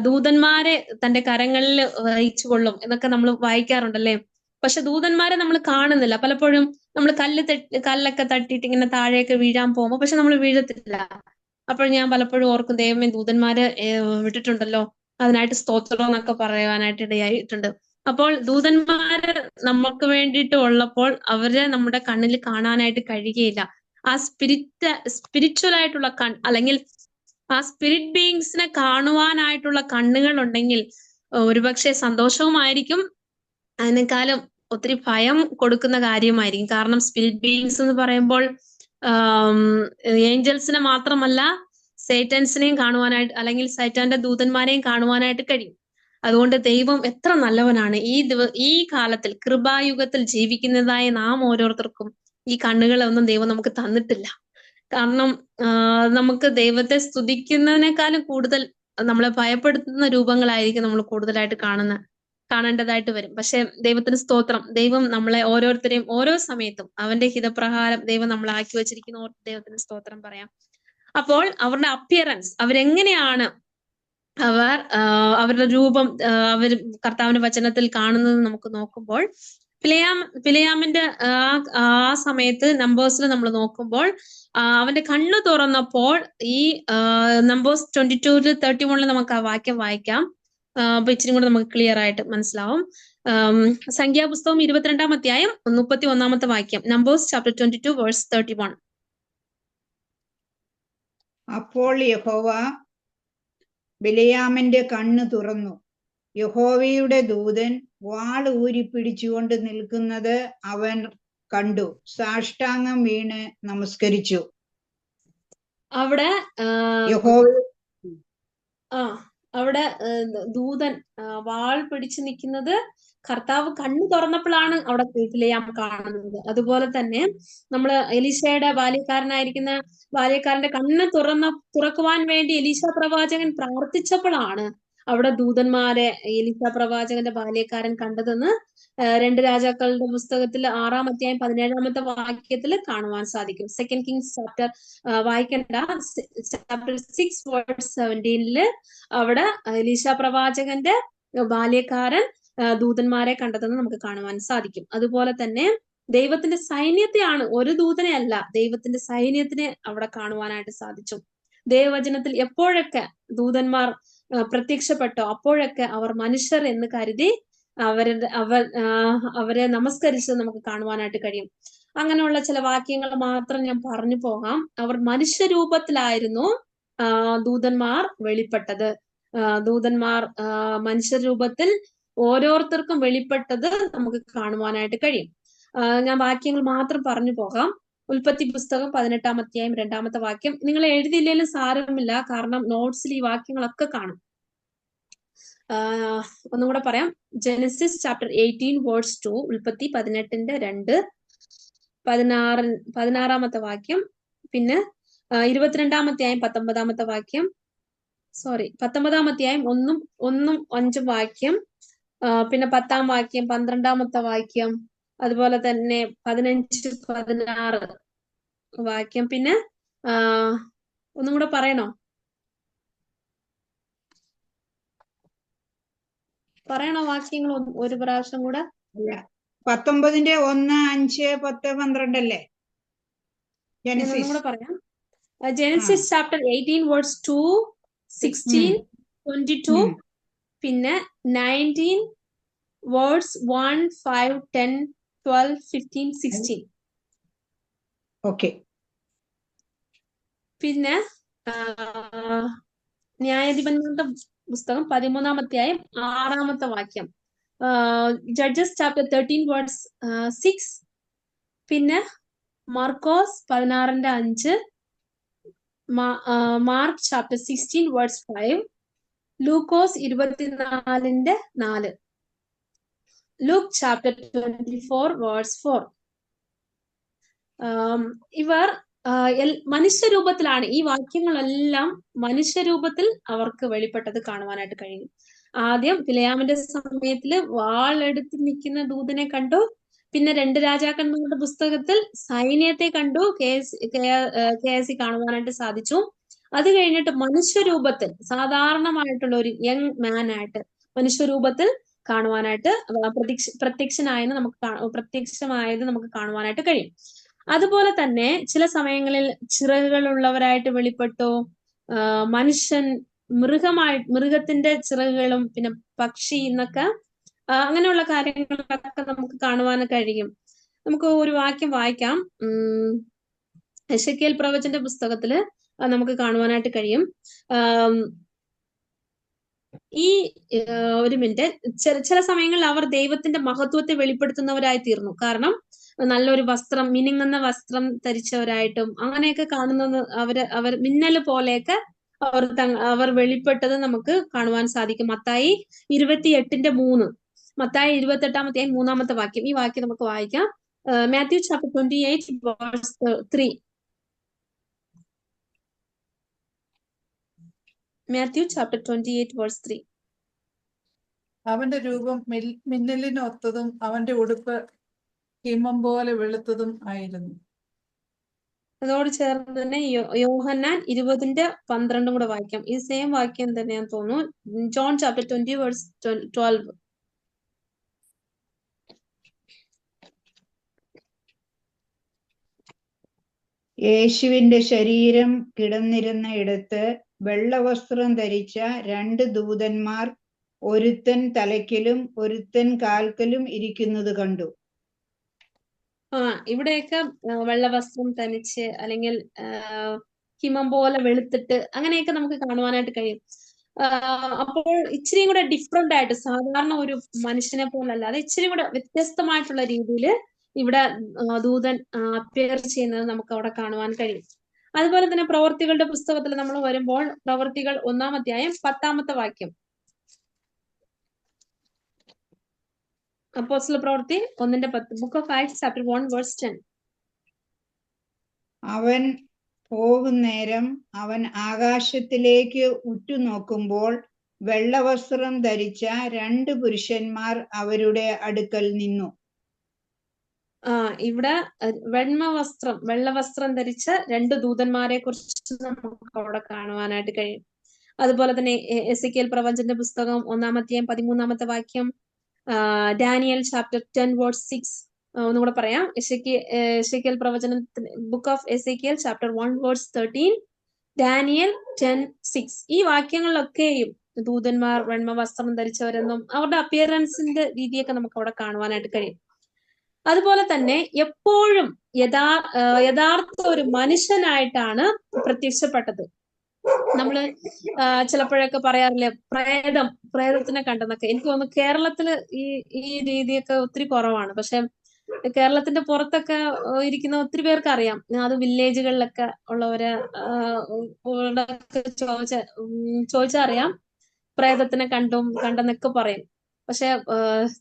ദൂതന്മാരെ തന്റെ കരങ്ങളിൽ വഹിച്ചു കൊള്ളും എന്നൊക്കെ നമ്മൾ വായിക്കാറുണ്ടല്ലേ. പക്ഷെ ദൂതന്മാരെ നമ്മൾ കാണുന്നില്ല. പലപ്പോഴും നമ്മൾ കല്ലൊക്കെ തട്ടിയിട്ട് ഇങ്ങനെ താഴേക്ക് വീഴാൻ പോകുമ്പോൾ പക്ഷെ നമ്മൾ വീഴത്തില്ല. അപ്പോൾ ഞാൻ പലപ്പോഴും ഓർക്കും, ദൈവമേ ദൂതന്മാരെ വിട്ടിട്ടുണ്ടല്ലോ, അതിനായിട്ട് സ്തോത്രം എന്നൊക്കെ പറയുവാനായിട്ട് ഇടയായിട്ടുണ്ട്. അപ്പോൾ ദൂതന്മാര് നമുക്ക് വേണ്ടിയിട്ട് ഉള്ളപ്പോൾ അവരെ നമ്മുടെ കണ്ണിൽ കാണാനായിട്ട് കഴിയുകയില്ല. ആ സ്പിരിച്വൽ ആയിട്ടുള്ള അല്ലെങ്കിൽ ആ സ്പിരിറ്റ് ബീയിങ്സിനെ കാണുവാനായിട്ടുള്ള കണ്ണുകൾ ഉണ്ടെങ്കിൽ ഒരുപക്ഷെ സന്തോഷവുമായിരിക്കും, അതിനേക്കാളും ഒത്തിരി ഭയം കൊടുക്കുന്ന കാര്യമായിരിക്കും. കാരണം സ്പിരിറ്റ് ബീയിങ്സ് എന്ന് പറയുമ്പോൾ ഏഞ്ചൽസിനെ മാത്രമല്ല സൈറ്റൻസിനെയും കാണുവാനായിട്ട്, അല്ലെങ്കിൽ സൈറ്റാന്റെ ദൂതന്മാരെയും കാണുവാനായിട്ട് കഴിയും. അതുകൊണ്ട് ദൈവം എത്ര നല്ലവനാണ്. ഈ കാലത്തിൽ കൃപായുഗത്തിൽ ജീവിക്കുന്നതായ നാം ഓരോരുത്തർക്കും ഈ കണ്ണുകളൊന്നും ദൈവം നമുക്ക് തന്നിട്ടില്ല. കാരണം നമുക്ക് ദൈവത്തെ സ്തുതിക്കുന്നതിനേക്കാളും കൂടുതൽ നമ്മളെ ഭയപ്പെടുത്തുന്ന രൂപങ്ങളായിരിക്കും നമ്മൾ കൂടുതലായിട്ട് കാണേണ്ടതായിട്ട് വരും. പക്ഷെ ദൈവത്തിന് സ്തോത്രം, ദൈവം നമ്മളെ ഓരോരുത്തരെയും ഓരോ സമയത്തും അവന്റെ ഹിതപ്രകാരം ദൈവം നമ്മളെ ആക്കി വെച്ചിരിക്കുന്ന ദൈവത്തിന് സ്തോത്രം പറയാം. അപ്പോൾ അവരുടെ അപ്പിയറൻസ്, അവരെങ്ങനെയാണ് അവരുടെ രൂപം അവർ കർത്താവിന്റെ വചനത്തിൽ കാണുന്നത് നമുക്ക് നോക്കുമ്പോൾ, ബിലെയാമിന്റെ ആ സമയത്ത് നമ്പേഴ്സിൽ നമ്മൾ നോക്കുമ്പോൾ അവന്റെ കണ്ണ് തുറന്നപ്പോൾ, ഈ നമ്പേഴ്സ് 22-31 നമുക്ക് ആ വാക്യം വായിക്കാം. അപ്പൊ ഇച്ചിരി കൂടെ നമുക്ക് ക്ലിയർ ആയിട്ട് മനസ്സിലാവും. സംഖ്യാപുസ്തകം 22-ാം അധ്യായം 31-ാമത്തെ വാക്യം. Numbers chapter 22 verse 31. അപ്പോൾ യഹോവ ബിലെയാമിന്റെ കണ്ണ് തുറന്നു. യഹോവയുടെ ദൂതൻ വാൾ ഊരി പിടിച്ചുകൊണ്ട് നിൽക്കുന്നത് അവൻ കണ്ടു. സാഷ്ടാംഗം വീണ് നമസ്കരിച്ചു. അവിടെ യഹോവ അവിടെ ദൂതൻ വാൾ പിടിച്ചു നിൽക്കുന്നത് കർത്താവ് കണ്ണു തുറന്നപ്പോഴാണ് അവിടെ ബിലെയാം കാണുന്നത്. അതുപോലെ തന്നെ നമ്മള് എലീശയുടെ ബാല്യക്കാരന്റെ കണ്ണ് തുറക്കുവാൻ വേണ്ടി എലീശ പ്രവാചകൻ പ്രാർത്ഥിച്ചപ്പോഴാണ് അവിടെ ദൂതന്മാരെ എലീശ പ്രവാചകന്റെ ബാല്യക്കാരൻ കണ്ടതെന്ന് 2 രാജാക്കളുടെ പുസ്തകത്തിൽ 6-ാം അധ്യായം 17-ാമത്തെ വാക്യത്തിൽ കാണുവാൻ സാധിക്കും. സെക്കൻഡ് കിങ്സ് ചാപ്റ്റർ വായിക്കണ്ട, ചാപ്റ്റർ 6 വേഴ്സ് 17 അവിടെ എലീശ പ്രവാചകന്റെ ബാല്യക്കാരൻ ദൂതന്മാരെ കണ്ടതെന്ന് നമുക്ക് കാണുവാൻ സാധിക്കും. അതുപോലെ തന്നെ ദൈവത്തിന്റെ സൈന്യത്തെയാണ്, ഒരു ദൂതനെ അല്ല, ദൈവത്തിന്റെ സൈന്യത്തിനെ അവിടെ കാണുവാനായിട്ട് സാധിച്ചു. ദൈവവചനത്തിൽ എപ്പോഴൊക്കെ ദൂതന്മാർ പ്രത്യക്ഷപ്പെട്ടോ അപ്പോഴൊക്കെ അവർ മനുഷ്യർ എന്ന് കരുതി അവരെ നമസ്കരിച്ച് നമുക്ക് കാണുവാനായിട്ട് കഴിയും. അങ്ങനെയുള്ള ചില വാക്യങ്ങൾ മാത്രം ഞാൻ പറഞ്ഞു പോകാം. അവർ മനുഷ്യരൂപത്തിലായിരുന്നു ദൂതന്മാർ വെളിപ്പെട്ടത്. ദൂതന്മാർ മനുഷ്യരൂപത്തിൽ ഓരോരുത്തർക്കും വെളിപ്പെട്ടത് നമുക്ക് കാണുവാനായിട്ട് കഴിയും. ഞാൻ വാക്യങ്ങൾ മാത്രം പറഞ്ഞു പോകാം. ഉൽപ്പത്തി പുസ്തകം 18-ാം അധ്യായം 2-ാമത്തെ വാക്യം. നിങ്ങൾ എഴുതിയില്ലെങ്കിലും സാരമില്ല, കാരണം നോട്ട്സിൽ ഈ വാക്യങ്ങളൊക്കെ കാണും. ഒന്നും കൂടെ പറയാം. ജെനസിസ് ചാപ്റ്റർ 18 വേഴ്സ് 2, ഉൽപ്പത്തി 18-ന്റെ 2, 16-ാമത്തെ വാക്യം, പിന്നെ 22-ാം അധ്യായം 19-ാമത്തെ വാക്യം, 19-ാം അധ്യായം 1-5 വാക്യം, പിന്നെ 10-ാം വാക്യം, 12-ാമത്തെ വാക്യം, അതുപോലെ തന്നെ 15-16 വാക്യം. പിന്നെ ഒന്നും കൂടെ പറയണോ? വാക്യങ്ങൾ ഒരു പ്രാവശ്യം കൂടെ? 19-ന്റെ 1, 5, 10, 12 അല്ലേ? ഒന്നും കൂടെ പറയാം. ജെനസിസ് ചാപ്റ്റർ 18 വേഴ്സ് 2, 16, 22, പിന്നെ 19 വേഴ്സ് 1, 5, 10, 12, 15, 16. ഓക്കെ. പിന്നെ ന്യായാധിപന്മാരുടെ പുസ്തകം 13-ാം അധ്യായം 6-ാമത്തെ വാക്യം. ജഡ്ജസ് ചാപ്റ്റർ 13 വേഴ്സ് 6, പിന്നെ മാർക്കോസ് 16-ന്റെ 5, മാർക്ക് ചാപ്റ്റർ 16 വേഴ്സ് 5, ലൂക്കോസ് 24-ന്റെ 4, ലൂക്ക് ചാപ്റ്റർ 24 വേഴ്സ് 4. ഇവർ മനുഷ്യരൂപത്തിലാണ്. ഈ വാക്യങ്ങളെല്ലാം മനുഷ്യരൂപത്തിൽ അവർക്ക് വെളിപ്പെട്ടത് കാണുവാനായിട്ട് കഴിയും. ആദ്യം ബിലെയാമിന്റെ സമയത്തില് വാളെടുത്ത് നിൽക്കുന്ന ദൂതനെ കണ്ടു. പിന്നെ 2 രാജാക്കന്മാരുടെ പുസ്തകത്തിൽ സൈന്യത്തെ കണ്ടു, KSE കാണുവാനായിട്ട് സാധിച്ചു. അത് കഴിഞ്ഞിട്ട് മനുഷ്യരൂപത്തിൽ സാധാരണമായിട്ടുള്ള ഒരു യങ് മാൻ ആയിട്ട് മനുഷ്യരൂപത്തിൽ കാണുവാനായിട്ട് പ്രത്യക്ഷമായത് നമുക്ക് കാണുവാനായിട്ട് കഴിയും. അതുപോലെ തന്നെ ചില സമയങ്ങളിൽ ചിറകുകളുള്ളവരായിട്ട് വെളിപ്പെട്ടു. മൃഗത്തിന്റെ ചിറകുകളും പിന്നെ പക്ഷി എന്നൊക്കെ അങ്ങനെയുള്ള കാര്യങ്ങളൊക്കെ നമുക്ക് കാണുവാൻ കഴിയും. നമുക്ക് ഒരു വാക്യം വായിക്കാം. എസെക്കിയേൽ പ്രവചന്റെ പുസ്തകത്തില് നമുക്ക് കാണുവാനായിട്ട് കഴിയും. ഒരു മിനിറ്റ്. ചില സമയങ്ങളിൽ അവർ ദൈവത്തിന്റെ മഹത്വത്തെ വെളിപ്പെടുത്തുന്നവരായി തീർന്നു. കാരണം നല്ലൊരു വസ്ത്രം, മിനുങ്ങുന്ന വസ്ത്രം ധരിച്ചവരായിട്ടും അങ്ങനെയൊക്കെ കാണുന്നത് അവർ മിന്നൽ പോലെയൊക്കെ അവർ വെളിപ്പെട്ടത് നമുക്ക് കാണുവാൻ സാധിക്കും. മത്തായി 28-ന്റെ 3, മത്തായി 28-ാം അധ്യായം 3-ാമത്തെ വാക്യം. ഈ വാക്യം നമുക്ക് വായിക്കാം. Matthew chapter 28 verse 3. Matthew chapter 28 verse 3. അവന്റെ രൂപം മിന്നലിനൊത്തതും അവന്റെ ഉടുപ്പ് ഹിമം പോലെ വെളുത്തതും ആയിരുന്നു. അതോട് ചേർന്ന് തന്നെ യോഹന്നാൻ 20-ന്റെ 12 കൂടെ വായിക്കാം. ഈ സെയിം വാക്യം തന്നെയാന്ന് തോന്നുന്നു. John chapter 20 verse 12. യേശുവിന്റെ ശരീരം കിടന്നിരുന്ന ഇടത്ത് വെള്ളവസ്ത്രം ധരിച്ച 2 ദൂതന്മാർ ഒരുത്തൻ തലയ്ക്കലും ഒരുത്തൻ കാൽക്കലും ഇരിക്കുന്നത് കണ്ടു. ഇവിടെയൊക്കെ വെള്ളവസ്ത്രം തനിച്ച് അല്ലെങ്കിൽ ഹിമം പോലെ വെളുത്തിട്ട് അങ്ങനെയൊക്കെ നമുക്ക് കാണുവാനായിട്ട് കഴിയും. അപ്പോൾ ഇച്ചിരി കൂടെ ഡിഫറെന്റ് ആയിട്ട് സാധാരണ ഒരു മനുഷ്യനെ പോലല്ലാതെ ഇച്ചിരി കൂടെ വ്യത്യസ്തമായിട്ടുള്ള രീതിയിൽ ഇവിടെ ദൂതൻ അപ്പിയർ ചെയ്യുന്നത് നമുക്ക് അവിടെ കാണുവാൻ കഴിയും. അതുപോലെ തന്നെ പ്രവർത്തികളുടെ പുസ്തകത്തിൽ നമ്മൾ വരുമ്പോൾ പ്രവർത്തികൾ 1-ാം അധ്യായം 10-ാമത്തെ വാക്യം. അപ്പോസ്തല പ്രവൃത്തി 1:10. Book of Acts chapter 1 verse 10. അവൻ പോകുന്നേരം അവൻ ആകാശത്തിലേക്ക് ഉറ്റുനോക്കുമ്പോൾ വെള്ളവസ്ത്രം ധരിച്ച 2 പുരുഷന്മാർ അവരുടെ അടുക്കൽ നിന്നു. ഇവിടെ വെള്ളവസ്ത്രം ധരിച്ച 2 ദൂതന്മാരെ കുറിച്ച് നമുക്ക് അവിടെ കാണുവാനായിട്ട് കഴിയും. അതുപോലെ തന്നെ എസെക്കിയേൽ പ്രവചന്റെ പുസ്തകം 1-ാം അധ്യായം 13-ാമത്തെ വാക്യം, ഡാനിയൽ ചാപ്റ്റർ 10 വേഴ്സ് 6. ഒന്നുകൂടെ പറയാം. എസെക്കിയേൽ പ്രവചനം book of Ezekiel chapter 1 verse 13, Daniel 10:6. ഈ വാക്യങ്ങളിലൊക്കെയും ദൂതന്മാർ വെണ്മവസ്ത്രം ധരിച്ചവരെന്നും അവരുടെ അപ്പിയറൻസിന്റെ രീതിയൊക്കെ നമുക്ക് അവിടെ കാണുവാനായിട്ട് കഴിയും. അതുപോലെ തന്നെ എപ്പോഴും യഥാർത്ഥ ഒരു മനുഷ്യനായിട്ടാണ് പ്രത്യക്ഷപ്പെട്ടത്. നമ്മള് ചിലപ്പോഴൊക്കെ പറയാറില്ലേ പ്രേതത്തിനെ കണ്ടെന്നൊക്കെ. എനിക്ക് തോന്നുന്നു കേരളത്തില് ഈ രീതിയൊക്കെ ഒത്തിരി കുറവാണ്. പക്ഷെ കേരളത്തിന്റെ പുറത്തൊക്കെ ഇരിക്കുന്ന ഒത്തിരി പേർക്ക് അറിയാം. അത് വില്ലേജുകളിലൊക്കെ ഉള്ളവര് ചോദിച്ചറിയാം, പ്രേതത്തിനെ കണ്ടെന്നൊക്കെ പറയും. പക്ഷെ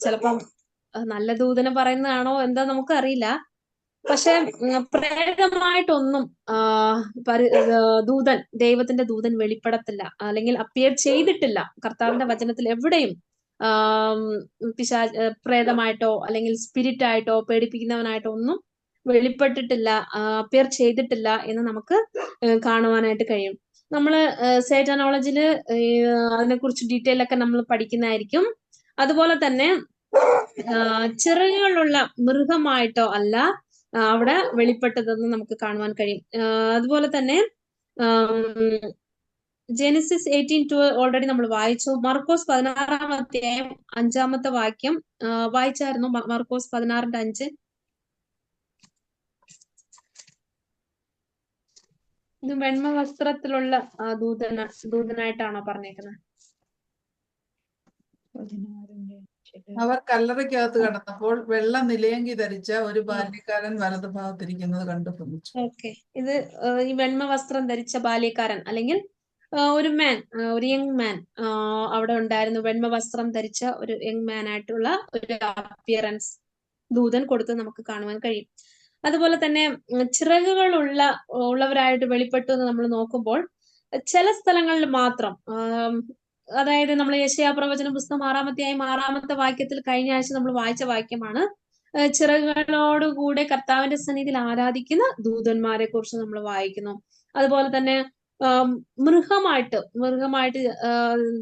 ചിലപ്പം നല്ല ദൂതനെ പറയുന്നതാണോ എന്താ നമുക്ക് അറിയില്ല. പക്ഷെ പ്രേതമായിട്ടൊന്നും ദൈവത്തിന്റെ ദൂതൻ വെളിപ്പെടത്തില്ല, അല്ലെങ്കിൽ അപ്പിയർ ചെയ്തിട്ടില്ല. കർത്താവിന്റെ വചനത്തിൽ എവിടെയും പ്രേതമായിട്ടോ അല്ലെങ്കിൽ സ്പിരിറ്റ് ആയിട്ടോ പേടിപ്പിക്കുന്നവനായിട്ടോ ഒന്നും വെളിപ്പെട്ടിട്ടില്ല, അപ്പിയർ ചെയ്തിട്ടില്ല എന്ന് നമുക്ക് കാണുവാനായിട്ട് കഴിയും. നമ്മള് സൈറ്റാനോളജിയില് അതിനെക്കുറിച്ച് ഡീറ്റെയിൽ ഒക്കെ നമ്മൾ പഠിക്കുന്നതായിരിക്കും. അതുപോലെ തന്നെ ചിറകുകളുള്ള മൃഗമായിട്ടോ അല്ല അവിടെ വെളിപ്പെട്ടതെന്ന് നമുക്ക് കാണുവാൻ കഴിയും. അതുപോലെ തന്നെ ജെനസിസ് 18:2 ഓൾറെഡി നമ്മൾ വായിച്ചു. മർക്കോസ് 16-ാം അധ്യായം 5-ാമത്തെ വാക്യം വായിച്ചായിരുന്നു. മർക്കോസ് 16:5. ഇത് വെണ്മ വസ്ത്രത്തിലുള്ള ദൂതനായിട്ടാണോ പറഞ്ഞേക്കുന്നത്? അവർ കല്ലറയ്ക്കകത്ത് കടന്നപ്പോൾ വെള്ള നിലയങ്കി ധരിച്ച ഒരു ബാല്യക്കാരൻ വലതുഭാഗത്തിരിക്കുന്നത് കണ്ടു ഭ്രമിച്ചു. ഓക്കെ, ഇത് ഈ വെണ്മ വസ്ത്രം ധരിച്ച ബാല്യക്കാരൻ അല്ലെങ്കിൽ ഒരു യങ് മാൻ അവിടെ ഉണ്ടായിരുന്നു. വെണ്മ വസ്ത്രം ധരിച്ച ഒരു യങ് മാൻ ആയിട്ടുള്ള ഒരു അപ്പിയറൻസ് ദൂതൻ കൊടുത്ത് നമുക്ക് കാണുവാൻ കഴിയും. അതുപോലെ തന്നെ ഉള്ളവരായിട്ട് വെളിപ്പെട്ടു എന്ന് നമ്മൾ നോക്കുമ്പോൾ ചില സ്ഥലങ്ങളിൽ മാത്രം, അതായത് നമ്മൾ യെശയ്യാ പ്രവചന പുസ്തകം 6-ാം അധ്യായം 6-ാമത്തെ വാക്യത്തിൽ കഴിഞ്ഞ ആഴ്ച നമ്മൾ വായിച്ച വാക്യമാണ്. ചിറകുകളോടുകൂടെ കർത്താവിന്റെ സന്നിധിയിൽ ആരാധിക്കുന്ന ദൂതന്മാരെ കുറിച്ച് നമ്മൾ വായിക്കുന്നു. അതുപോലെ തന്നെ മൃഗമായിട്ട്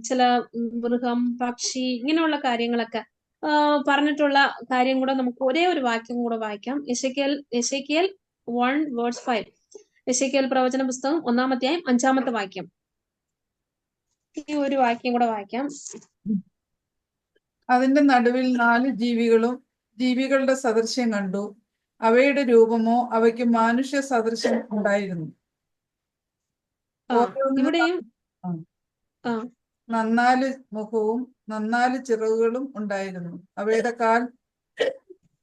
ചില മൃഗം, പക്ഷി, ഇങ്ങനെയുള്ള കാര്യങ്ങളൊക്കെ പറഞ്ഞിട്ടുള്ള കാര്യം കൂടെ നമുക്ക് ഒരേ ഒരു വാക്യം കൂടെ വായിക്കാം. Ezekiel 1 verse 5. എസെക്കിയേൽ പ്രവചന പുസ്തകം 1-ാം അധ്യായം 5-ാമത്തെ വാക്യം. ഈ ഒരു വാക്യം കൂടെ വായിക്കാം. അതിന്റെ നടുവിൽ 4 ജീവികളുടെ സദൃശ്യം കണ്ടു. അവയുടെ രൂപമോ അവയ്ക്ക് മാനുഷ്യ സദൃശ്യം ഉണ്ടായിരുന്നു. ഇവിടെയും 4 മുഖവും 4 ചിറകുകളും ഉണ്ടായിരുന്നു. അവയുടെ കാൽ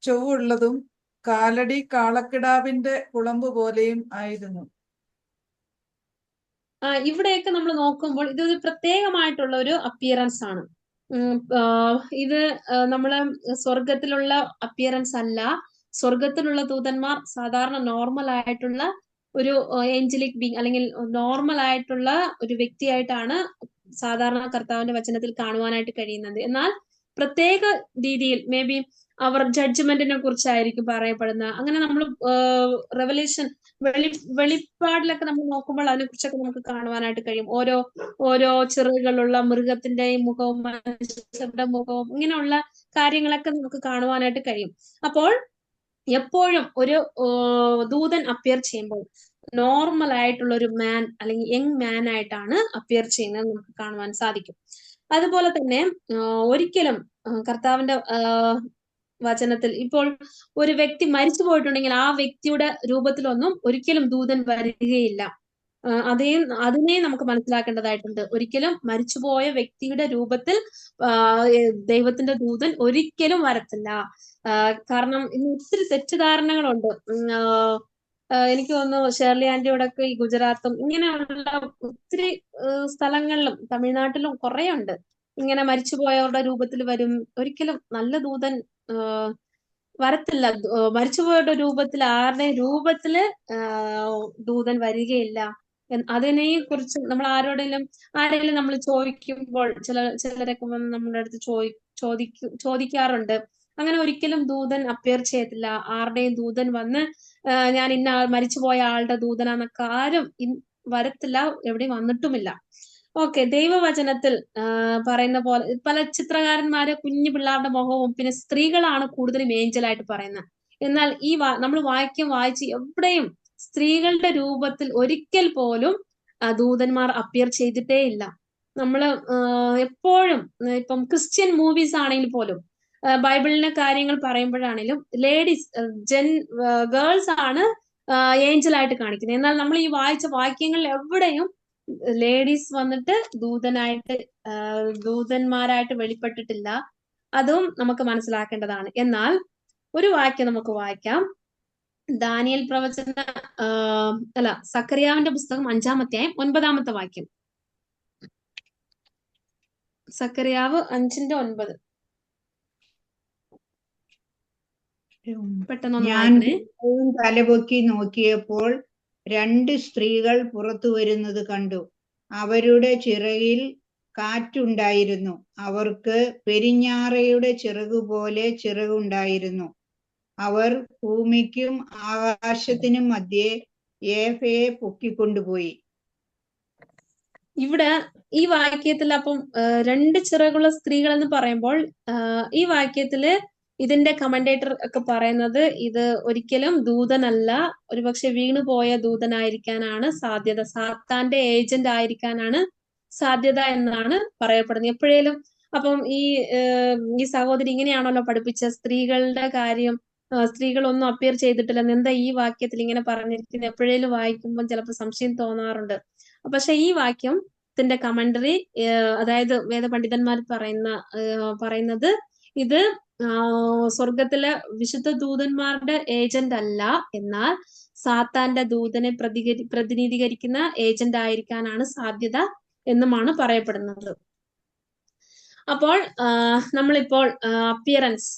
ചൊവ്വുള്ളതും കാലടി കാളക്കിടാവിന്റെ കുളമ്പ് പോലെയും ആയിരുന്നു. ഇവിടെയൊക്കെ നമ്മൾ നോക്കുമ്പോൾ ഇതൊരു പ്രത്യേകമായിട്ടുള്ള ഒരു അപ്പിയറൻസ് ആണ്. ഇത് നമ്മള് സ്വർഗത്തിലുള്ള അപ്പിയറൻസ് അല്ല. സ്വർഗത്തിലുള്ള ദൂതന്മാർ സാധാരണ നോർമൽ ആയിട്ടുള്ള ഒരു ഏഞ്ചലിക് ബീങ് അല്ലെങ്കിൽ നോർമൽ ആയിട്ടുള്ള ഒരു വ്യക്തിയായിട്ടാണ് സാധാരണ കർത്താവിന്റെ വചനത്തിൽ കാണുവാനായിട്ട് കഴിയുന്നത്. എന്നാൽ പ്രത്യേക രീതിയിൽ മേ ബി അവർ ജഡ്ജ്മെന്റിനെ കുറിച്ചായിരിക്കും പറയപ്പെടുന്നത്. അങ്ങനെ നമ്മൾ റെവലേഷൻ വെളിപ്പാടിലൊക്കെ നമ്മൾ നോക്കുമ്പോൾ അതിനെ കുറിച്ചൊക്കെ നമുക്ക് കാണുവാനായിട്ട് കഴിയും. ഓരോ ചിറകുകളുള്ള മൃഗത്തിന്റെയും മുഖവും മനുഷ്യരുടെ മുഖവും ഇങ്ങനെയുള്ള കാര്യങ്ങളൊക്കെ നമുക്ക് കാണുവാനായിട്ട് കഴിയും. അപ്പോൾ എപ്പോഴും ഒരു ദൂതൻ അപ്പിയർ ചെയ്യുമ്പോൾ നോർമൽ ആയിട്ടുള്ള ഒരു മാൻ അല്ലെങ്കിൽ യങ് മാൻ ആയിട്ടാണ് അപ്പിയർ ചെയ്യുന്നത് നമുക്ക് കാണുവാൻ സാധിക്കും. അതുപോലെ തന്നെ ഒരിക്കലും കർത്താവിന്റെ വചനത്തിൽ ഇപ്പോൾ ഒരു വ്യക്തി മരിച്ചു പോയിട്ടുണ്ടെങ്കിൽ ആ വ്യക്തിയുടെ രൂപത്തിലൊന്നും ഒരിക്കലും ദൂതൻ വരികയില്ല. അതിനെ നമുക്ക് മനസ്സിലാക്കേണ്ടതായിട്ടുണ്ട്. ഒരിക്കലും മരിച്ചുപോയ വ്യക്തിയുടെ രൂപത്തിൽ ദൈവത്തിന്റെ ദൂതൻ ഒരിക്കലും വരത്തില്ല. കാരണം ഇന്ന് ഒത്തിരി തെറ്റിദ്ധാരണകളുണ്ട്. എനിക്ക് തോന്നുന്നു ഷേർലി ആന്റിയോടൊക്കെ ഈ ഗുജറാത്തും ഇങ്ങനെയുള്ള ഒത്തിരി സ്ഥലങ്ങളിലും തമിഴ്നാട്ടിലും കുറെ ഉണ്ട്. ഇങ്ങനെ മരിച്ചുപോയവരുടെ രൂപത്തിൽ വരും. ഒരിക്കലും നല്ല ദൂതൻ വരത്തില്ല. മരിച്ചുപോയവരുടെ രൂപത്തിൽ ആരുടെ രൂപത്തില് ദൂതൻ വരികയില്ല. അതിനെ കുറിച്ച് നമ്മൾ ആരെങ്കിലും നമ്മൾ ചോദിക്കുമ്പോൾ ചിലരൊക്കെ വന്ന് നമ്മുടെ അടുത്ത് ചോദിക്കാറുണ്ട്. അങ്ങനെ ഒരിക്കലും ദൂതൻ അപ്പിയർ ചെയ്യത്തില്ല. ആരുടെയും ദൂതൻ വന്ന് ഞാൻ ഇന്ന മരിച്ചുപോയ ആളുടെ ദൂതനാന്നൊക്കെ ആരും വരത്തില്ല, എവിടെയും വന്നിട്ടുമില്ല. ഓക്കെ, ദൈവവചനത്തിൽ പറയുന്ന പോലെ പല ചിത്രകാരന്മാര് കുഞ്ഞു പിള്ളേരുടെ മുഖവും പിന്നെ സ്ത്രീകളാണ് കൂടുതലും ഏഞ്ചലായിട്ട് പറയുന്നത്. എന്നാൽ ഈ നമ്മൾ വായിച്ച് എവിടെയും സ്ത്രീകളുടെ രൂപത്തിൽ ഒരിക്കൽ പോലും ദൂതന്മാർ അപ്പിയർ ചെയ്തിട്ടേ ഇല്ല. നമ്മള് എപ്പോഴും ഇപ്പം ക്രിസ്ത്യൻ മൂവീസ് ആണെങ്കിൽ പോലും ബൈബിളിലെ കാര്യങ്ങൾ പറയുമ്പോഴാണെങ്കിലും ഗേൾസ് ആണ് ഏഞ്ചലായിട്ട് കാണിക്കുന്നത്. എന്നാൽ നമ്മൾ ഈ വായിച്ച വാക്യങ്ങളിൽ എവിടെയും ലേഡീസ് വന്നിട്ട് ദൂതന്മാരായിട്ട് വെളിപ്പെട്ടിട്ടില്ല. അതും നമുക്ക് മനസ്സിലാക്കേണ്ടതാണ്. എന്നാൽ ഒരു വാക്യം നമുക്ക് വായിക്കാം. ദാനിയേൽ പ്രവചന സക്കറിയാവിന്റെ പുസ്തകം 5-ാം അധ്യായം 9-ാമത്തെ വാക്യം. സക്കറിയാവ് 5:9. പെട്ടെന്നൊന്ന് ഞാൻ വായിക്കണേ. തലപൊക്കി നോക്കിയപ്പോൾ 2 സ്ത്രീകൾ പുറത്തു വരുന്നത് കണ്ടു. അവരുടെ ചിറകിൽ കാറ്റുണ്ടായിരുന്നു. അവർക്ക് പെരിഞ്ഞാറയുടെ ചിറകുപോലെ ചിറകുണ്ടായിരുന്നു. അവർ ഭൂമിക്കും ആകാശത്തിനും മധ്യേ ഏഫയെ പൊക്കിക്കൊണ്ടുപോയി. ഇവിടെ ഈ വാക്യത്തിൽ അപ്പം 2 ചിറകുള്ള സ്ത്രീകൾ എന്ന് പറയുമ്പോൾ ഈ വാക്യത്തില് ഇതിന്റെ കമന്റേറ്റർ ഒക്കെ പറയുന്നത് ഇത് ഒരിക്കലും ദൂതനല്ല, ഒരുപക്ഷെ വീണുപോയ ദൂതനായിരിക്കാനാണ് സാധ്യത, സാത്താന്റെ ഏജന്റ് ആയിരിക്കാനാണ് സാധ്യത എന്നാണ് പറയപ്പെടുന്നത്. എപ്പോഴേലും അപ്പം ഈ സഹോദരി ഇങ്ങനെയാണല്ലോ പഠിപ്പിച്ച സ്ത്രീകളുടെ കാര്യം, സ്ത്രീകളൊന്നും അപ്പിയർ ചെയ്തിട്ടില്ലെന്ന് എന്താ ഈ വാക്യത്തിൽ ഇങ്ങനെ പറഞ്ഞിരിക്കുന്നത്? എപ്പോഴേലും വായിക്കുമ്പോൾ ചിലപ്പോൾ സംശയം തോന്നാറുണ്ട്. പക്ഷെ ഈ വാക്യത്തിന്റെ കമന്ററി, അതായത് വേദപണ്ഡിതന്മാർ പറയുന്നത് ഇത് സ്വർഗത്തിലെ വിശുദ്ധ ദൂതന്മാരുടെ ഏജന്റ് അല്ല, എന്നാൽ സാത്താന്റെ ദൂതനെ പ്രതിനിധീകരിക്കുന്ന ഏജന്റ് ആയിരിക്കാനാണ് സാധ്യത എന്നുമാണ് പറയപ്പെടുന്നത്. അപ്പോൾ നമ്മളിപ്പോൾ അപ്പിയറൻസ്,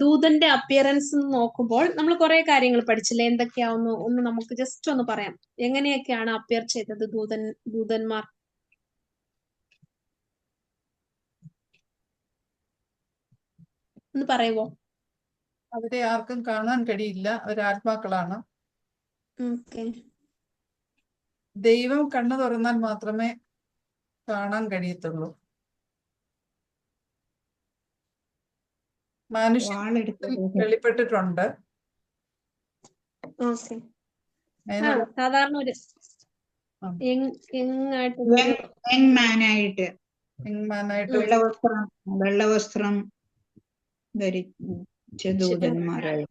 ദൂതന്റെ അപ്പിയറൻസ് നോക്കുമ്പോൾ നമ്മൾ കുറെ കാര്യങ്ങൾ പഠിച്ചില്ലേ? എന്തൊക്കെയാവുന്നു ഒന്ന് നമുക്ക് ജസ്റ്റ് ഒന്ന് പറയാം. എങ്ങനെയൊക്കെയാണ് അപ്പിയർ ചെയ്തത് ദൂതന്മാർ? ഒന്ന് പറയുവോ? അവരെ ആർക്കും കാണാൻ കഴിയില്ല, അവർ ആത്മാക്കളാണ്. ദൈവം കണ്ണു തുറന്നാൽ മാത്രമേ കാണാൻ കഴിയത്തുള്ളൂ. മനുഷ്യൻ വെളിപ്പെട്ടിട്ടുണ്ട്. സാധാരണ ഒരു വെള്ളവസ്ത്രം ധരിച്ച ദൂതന്മാരായി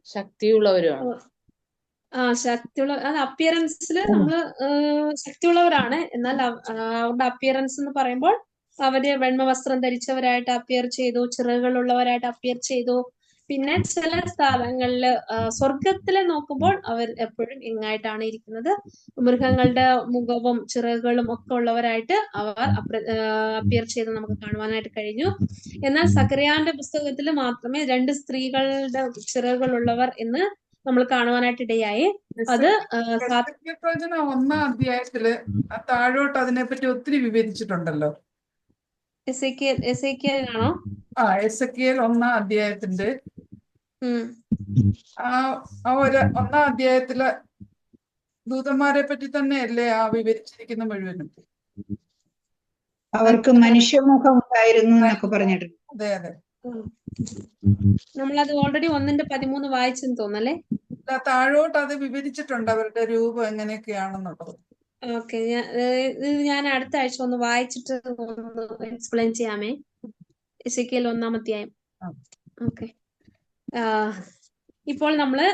ശക്തിയുള്ളവരാണ്. അത് അപ്പിയറൻസിൽ നമ്മള് ശക്തിയുള്ളവരാണ്. എന്നാൽ അവരുടെ അപ്പിയറൻസ് എന്ന് പറയുമ്പോൾ അവര് വെണ്മ വസ്ത്രം ധരിച്ചവരായിട്ട് അപ്പിയർ ചെയ്തു, ചിറകുകളുള്ളവരായിട്ട് അപ്പിയർ ചെയ്തു. പിന്നെ ചില സ്ഥലങ്ങളില് സ്വർഗത്തിലെ നോക്കുമ്പോൾ അവർ എപ്പോഴും ഇങ്ങായിട്ടാണ് ഇരിക്കുന്നത്. മൃഗങ്ങളുടെ മുഖവും ചിറകുകളും ഒക്കെ ഉള്ളവരായിട്ട് അവർ അപ്പിയർ ചെയ്ത് നമുക്ക് കാണുവാനായിട്ട് കഴിഞ്ഞു. എന്നാൽ സക്കറിയാന്റെ പുസ്തകത്തിൽ മാത്രമേ 2 സ്ത്രീകളുടെ ചിറകുകളുള്ളവർ എന്ന് നമ്മൾ കാണുവാനായിട്ട് ഇടയായി. അത് 1-ാം അധ്യായത്തില് താഴോട്ട് അതിനെപ്പറ്റി ഒത്തിരി വിവരിച്ചിട്ടുണ്ടല്ലോ. എസേക്കിയേലാണോ? എസെക്കിയേൽ 1-ാം അധ്യായത്തിന്റെ 1-ാം അധ്യായത്തില് ദൂതന്മാരെ പറ്റി തന്നെയല്ലേ വിവരിച്ചിരിക്കുന്ന മുഴുവനും. അവർക്ക് മനുഷ്യമുഖം ഉണ്ടായിരുന്നു എന്നൊക്കെ പറഞ്ഞിട്ടുണ്ട്. അതെ അതെ, നമ്മളത് ഓൾറെഡി 1:13 വായിച്ചെന്ന് തോന്നല്ലേ? താഴോട്ട് അത് വിവരിച്ചിട്ടുണ്ട്, അവരുടെ രൂപം എങ്ങനെയൊക്കെയാണെന്നുള്ളത്. ഓക്കെ, ഇത് ഞാൻ അടുത്ത ആഴ്ച ഒന്ന് വായിച്ചിട്ട് ഒന്ന് എക്സ്പ്ലെയിൻ ചെയ്യാമേ. എസെക്കിയേൽ 1-ാം അധ്യായം. ഓക്കെ. ഇപ്പോൾ നമ്മള്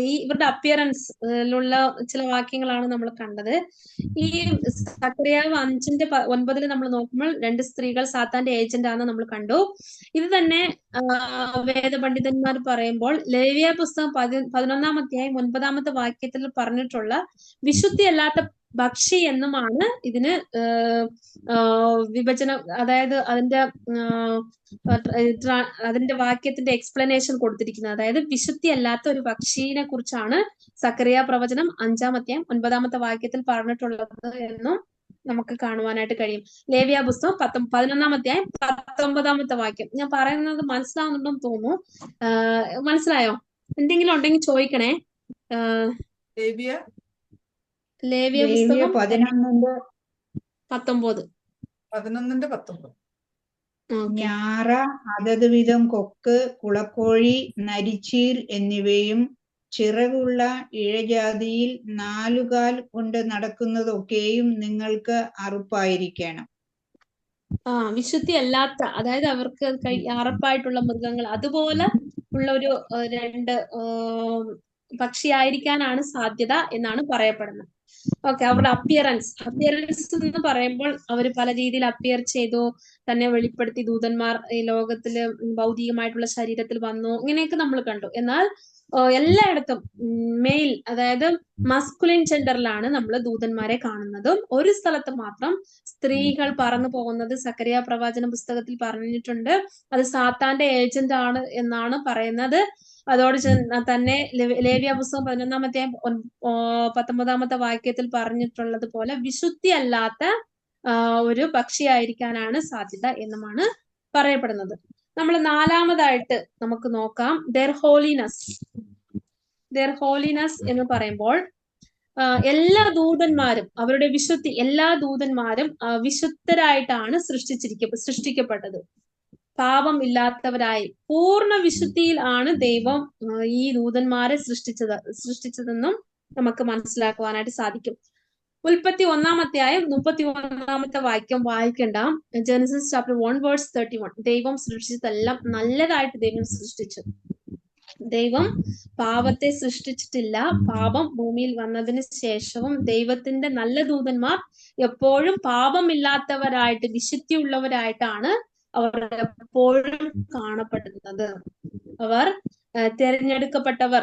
ഈ ഇവരുടെ അപ്പിയറൻസിലുള്ള ചില വാക്യങ്ങളാണ് നമ്മൾ കണ്ടത്. ഈ സക്കറിയാവ് 5:9 നമ്മൾ നോക്കുമ്പോൾ 2 സ്ത്രീകൾ സാത്താന്റെ ഏജന്റ് ആണെന്ന് നമ്മൾ കണ്ടു. ഇത് തന്നെ വേദപണ്ഡിതന്മാർ പറയുമ്പോൾ ലേവ്യ പുസ്തകം 11-ാം അധ്യായം 9-ാമത്തെ വാക്യത്തിൽ പറഞ്ഞിട്ടുള്ള വിശുദ്ധി അല്ലാത്ത ഭക്ഷി എന്നുമാണ് ഇതിന് വിഭജനം, അതായത് അതിന്റെ വാക്യത്തിന്റെ എക്സ്പ്ലനേഷൻ കൊടുത്തിരിക്കുന്നത്. അതായത് വിശുദ്ധി അല്ലാത്ത ഒരു പക്ഷിയെ കുറിച്ചാണ് സക്കറിയ പ്രവചനം 5-ാം അധ്യായം 9-ാമത്തെ വാക്യത്തിൽ പറഞ്ഞിട്ടുള്ളത് എന്നും നമുക്ക് കാണുവാനായിട്ട് കഴിയും. ലേവ്യ പുസ്തകം 11-ാം അധ്യായം 19-ാമത്തെ വാക്യം. ഞാൻ പറയുന്നത് മനസ്സിലാവുന്നുണ്ടെന്ന് തോന്നുന്നു. മനസ്സിലായോ? എന്തെങ്കിലും ഉണ്ടെങ്കിൽ ചോദിക്കണേ. ലേവ്യ പുസ്തകം 11:19. ഞാറ, അതത് വിധം കൊക്ക്, കുളക്കോഴി, നരിച്ചീർ എന്നിവയും ചിറകുള്ള ഇഴജാതിയിൽ 4 കാൽ കൊണ്ട് നടക്കുന്നതൊക്കെയും നിങ്ങൾക്ക് അറുപ്പായിരിക്കണം. വിശുദ്ധി അല്ലാത്ത, അതായത് അവർക്ക് അറപ്പായിട്ടുള്ള മൃഗങ്ങൾ അതുപോലെ ഉള്ള ഒരു 2 പക്ഷിയായിരിക്കാനാണ് സാധ്യത എന്നാണ് പറയപ്പെടുന്നത്. ഓക്കെ. അവരുടെ അപ്പിയറൻസ് എന്ന് പറയുമ്പോൾ അവർ പല രീതിയിൽ അപ്പിയർ ചെയ്തു, തന്നെ വെളിപ്പെടുത്തി, ദൂതന്മാർ ഈ ലോകത്തില് ഭൗതികമായിട്ടുള്ള ശരീരത്തിൽ വന്നു, ഇങ്ങനെയൊക്കെ നമ്മൾ കണ്ടു. എന്നാൽ എല്ലായിടത്തും മെയിൽ, അതായത് മസ്കുലിൻ ജെൻഡറിലാണ് നമ്മൾ ദൂതന്മാരെ കാണുന്നതും. ഒരു സ്ഥലത്ത് മാത്രം സ്ത്രീകൾ പറന്നു പോകുന്നത് സക്കറിയ പ്രവാചന പുസ്തകത്തിൽ പറഞ്ഞിട്ടുണ്ട്. അത് സാത്താന്റെ ഏജന്റ് ആണ് എന്നാണ് പറയുന്നത്. അതോട് തന്നെ ലേവ്യ പുസ്തകം 11-ാം അധ്യായം 19-ാമത്തെ വാക്യത്തിൽ പറഞ്ഞിട്ടുള്ളത് പോലെ വിശുദ്ധി അല്ലാത്ത ഒരു പക്ഷിയായിരിക്കാനാണ് സാധ്യത എന്നുമാണ് പറയപ്പെടുന്നത്. നമ്മൾ 4-ാമതായിട്ട് നമുക്ക് നോക്കാം ദെയർ ഹോളിനസ് എന്ന് പറയുമ്പോൾ എല്ലാ ദൂതന്മാരും അവരുടെ വിശുദ്ധി, എല്ലാ ദൂതന്മാരും വിശുദ്ധരായിട്ടാണ് സൃഷ്ടിക്കപ്പെട്ടത്. പാപം ഇല്ലാത്തവരായി പൂർണ്ണ വിശുദ്ധിയിൽ ആണ് ദൈവം ഈ ദൂതന്മാരെ സൃഷ്ടിച്ചതെന്നും നമുക്ക് മനസ്സിലാക്കുവാനായിട്ട് സാധിക്കും. ഉൽപ്പത്തി 1-ാം അധ്യായം 31-ാമത്തെ വാക്യം വായിക്കണ്ട. Genesis chapter 1:31. ദൈവം സൃഷ്ടിച്ചതെല്ലാം നല്ലതായിട്ട് ദൈവം സൃഷ്ടിച്ചു. ദൈവം പാപത്തെ സൃഷ്ടിച്ചിട്ടില്ല. പാപം ഭൂമിയിൽ വന്നതിന് ശേഷവും ദൈവത്തിന്റെ നല്ല ദൂതന്മാർ എപ്പോഴും പാപമില്ലാത്തവരായിട്ട്, വിശുദ്ധിയുള്ളവരായിട്ടാണ് അവർ എപ്പോഴും കാണപ്പെടുന്നത്. അവർ തിരഞ്ഞെടുക്കപ്പെട്ടവർ.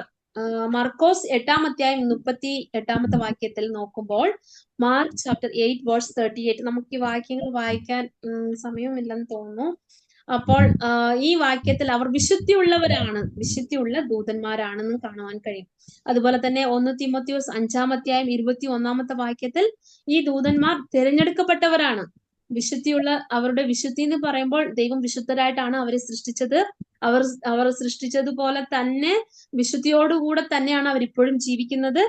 മർക്കോസ് 8-ാം അധ്യായം 38-ാമത്തെ വാക്യത്തിൽ നോക്കുമ്പോൾ, മാർക്ക് ചാപ്റ്റർ 8:38. നമുക്ക് ഈ വാക്യങ്ങൾ വായിക്കാൻ സമയമില്ലെന്ന് തോന്നുന്നു. അപ്പോൾ ഈ വാക്യത്തിൽ അവർ വിശുദ്ധിയുള്ളവരാണ്, വിശുദ്ധിയുള്ള ദൂതന്മാരാണെന്ന് കാണുവാൻ കഴിയും. അതുപോലെ തന്നെ 1 തീമോഥെയോസ് 5-ാം അധ്യായം 21-ാമത്തെ വാക്യത്തിൽ ഈ ദൂതന്മാർ തിരഞ്ഞെടുക്കപ്പെട്ടവരാണ്. വിശുദ്ധിയുള്ള, അവരുടെ വിശുദ്ധി എന്ന് പറയുമ്പോൾ ദൈവം വിശുദ്ധരായിട്ടാണ് അവരെ സൃഷ്ടിച്ചത്. അവർ സൃഷ്ടിച്ചതുപോലെ തന്നെ വിശുദ്ധിയോടുകൂടെ തന്നെയാണ് അവരിപ്പോഴും ജീവിക്കുന്നത്.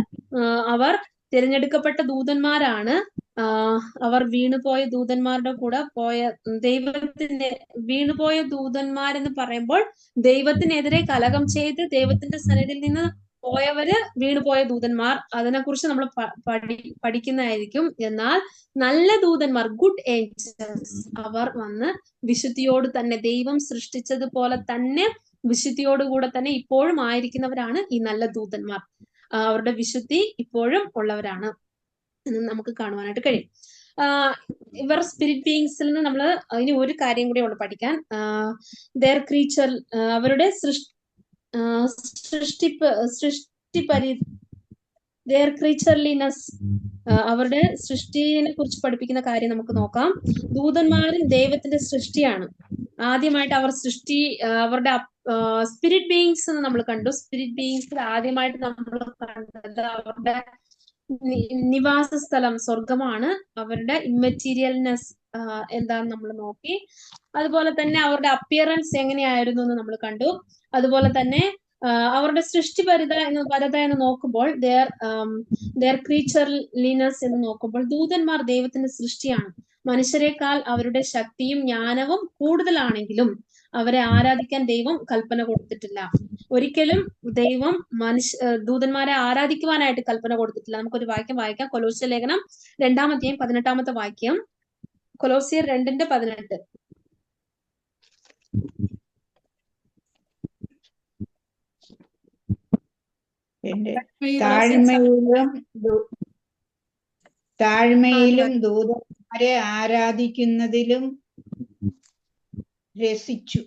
അവർ തിരഞ്ഞെടുക്കപ്പെട്ട ദൂതന്മാരാണ്. അവർ വീണുപോയ ദൂതന്മാരുടെ കൂടെ പോയ വീണുപോയ ദൂതന്മാരെന്ന് പറയുമ്പോൾ ദൈവത്തിനെതിരെ കലഹം ചെയ്ത് ദൈവത്തിന്റെ സന്നിധിയിൽ നിന്ന് പോയവര് വീണുപോയ ദൂതന്മാർ, അതിനെക്കുറിച്ച് നമ്മൾ പഠിക്കുന്നതായിരിക്കും. എന്നാൽ നല്ല ദൂതന്മാർ, ഗുഡ് ഏഞ്ചൽസ്, അവർ വന്ന് വിശുദ്ധിയോട് തന്നെ, ദൈവം സൃഷ്ടിച്ചതുപോലെ തന്നെ വിശുദ്ധിയോടുകൂടെ തന്നെ ഇപ്പോഴും ആയിരിക്കുന്നവരാണ് ഈ നല്ല ദൂതന്മാർ. അവരുടെ വിശുദ്ധി ഇപ്പോഴും ഉള്ളവരാണ് എന്ന് നമുക്ക് കാണുവാനായിട്ട് കഴിയും. ഇവർ സ്പിരിറ്റ് ബീയിങ്സിൽ നിന്ന് നമ്മൾ ഇനി ഒരു കാര്യം കൂടി ഉള്ളു പഠിക്കാൻ. ദെയർ ക്രീച്ചർ, അവരുടെ ദെയർ ക്രീച്ചർലിനെസ്, അവരുടെ സൃഷ്ടിയെ കുറിച്ച് പഠിപ്പിക്കുന്ന കാര്യം നമുക്ക് നോക്കാം. ദൂതന്മാരും ദൈവത്തിന്റെ സൃഷ്ടിയാണ്. ആദ്യമായിട്ട് അവരുടെ സ്പിരിറ്റ് ബീയിങ്സ് എന്ന് നമ്മൾ കണ്ടു. സ്പിരിറ്റ് ബീയിങ്സിൽ ആദ്യമായിട്ട് നമ്മൾ കണ്ടത് അവരുടെ നിവാസ സ്ഥലം സ്വർഗമാണ്. അവരുടെ ഇമ്മെറ്റീരിയൽനെസ് എന്താന്ന് നമ്മൾ നോക്കി. അതുപോലെ തന്നെ അവരുടെ അപ്പിയറൻസ് എങ്ങനെയായിരുന്നു എന്ന് നമ്മൾ കണ്ടു. അതുപോലെ തന്നെ അവരുടെ സൃഷ്ടിപരത എന്ന് നോക്കുമ്പോൾ ദെയർ ക്രീച്ചർലിനെസ് എന്ന് നോക്കുമ്പോൾ ദൂതന്മാർ ദൈവത്തിന്റെ സൃഷ്ടിയാണ്. മനുഷ്യരെക്കാൾ അവരുടെ ശക്തിയും ജ്ഞാനവും കൂടുതലാണെങ്കിലും അവരെ ആരാധിക്കാൻ ദൈവം കൽപ്പന കൊടുത്തിട്ടില്ല. ഒരിക്കലും ദൈവം ദൂതന്മാരെ ആരാധിക്കുവാനായിട്ട് കൽപ്പന കൊടുത്തിട്ടില്ല. നമുക്കൊരു വാക്യം വായിക്കാം. കൊലോസ്യ ലേഖനം 2-ാം 18 വാക്യം. കൊലോസ്യർ 2:18. താഴ്മയിലും ദൂതന്മാരെ ആരാധിക്കുന്നതിലും രസിച്ചു.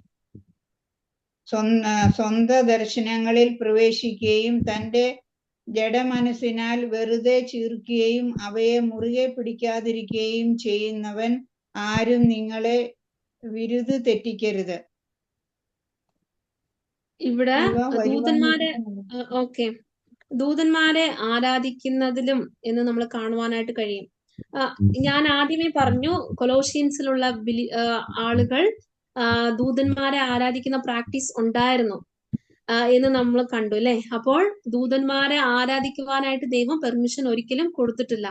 സ്വന്തം ദർശനങ്ങളിൽ പ്രവേശിക്കുകയും തന്റെ ജഡമനസ്സിനാൽ വെറുതെ ചീർക്കുകയും അവയെ മുറുകെ പിടിക്കാതിരിക്കുകയും ചെയ്യുന്നവൻ ആരും നിങ്ങളെ വിരുത് തെറ്റിക്കരുത്. ഇവിടെ ദൂതന്മാരെ ആരാധിക്കുന്നതിലും എന്ന് നമ്മൾ കാണുവാനായിട്ട് കഴിയും. ഞാൻ ആദ്യമേ പറഞ്ഞു, കൊലോഷ്യൻസിലുള്ള ആളുകൾ ദൂതന്മാരെ ആരാധിക്കുന്ന പ്രാക്ടീസ് ഉണ്ടായിരുന്നു എന്ന് നമ്മൾ കണ്ടു അല്ലെ. അപ്പോൾ ദൂതന്മാരെ ആരാധിക്കുവാനായിട്ട് ദൈവം പെർമിഷൻ ഒരിക്കലും കൊടുത്തിട്ടില്ല.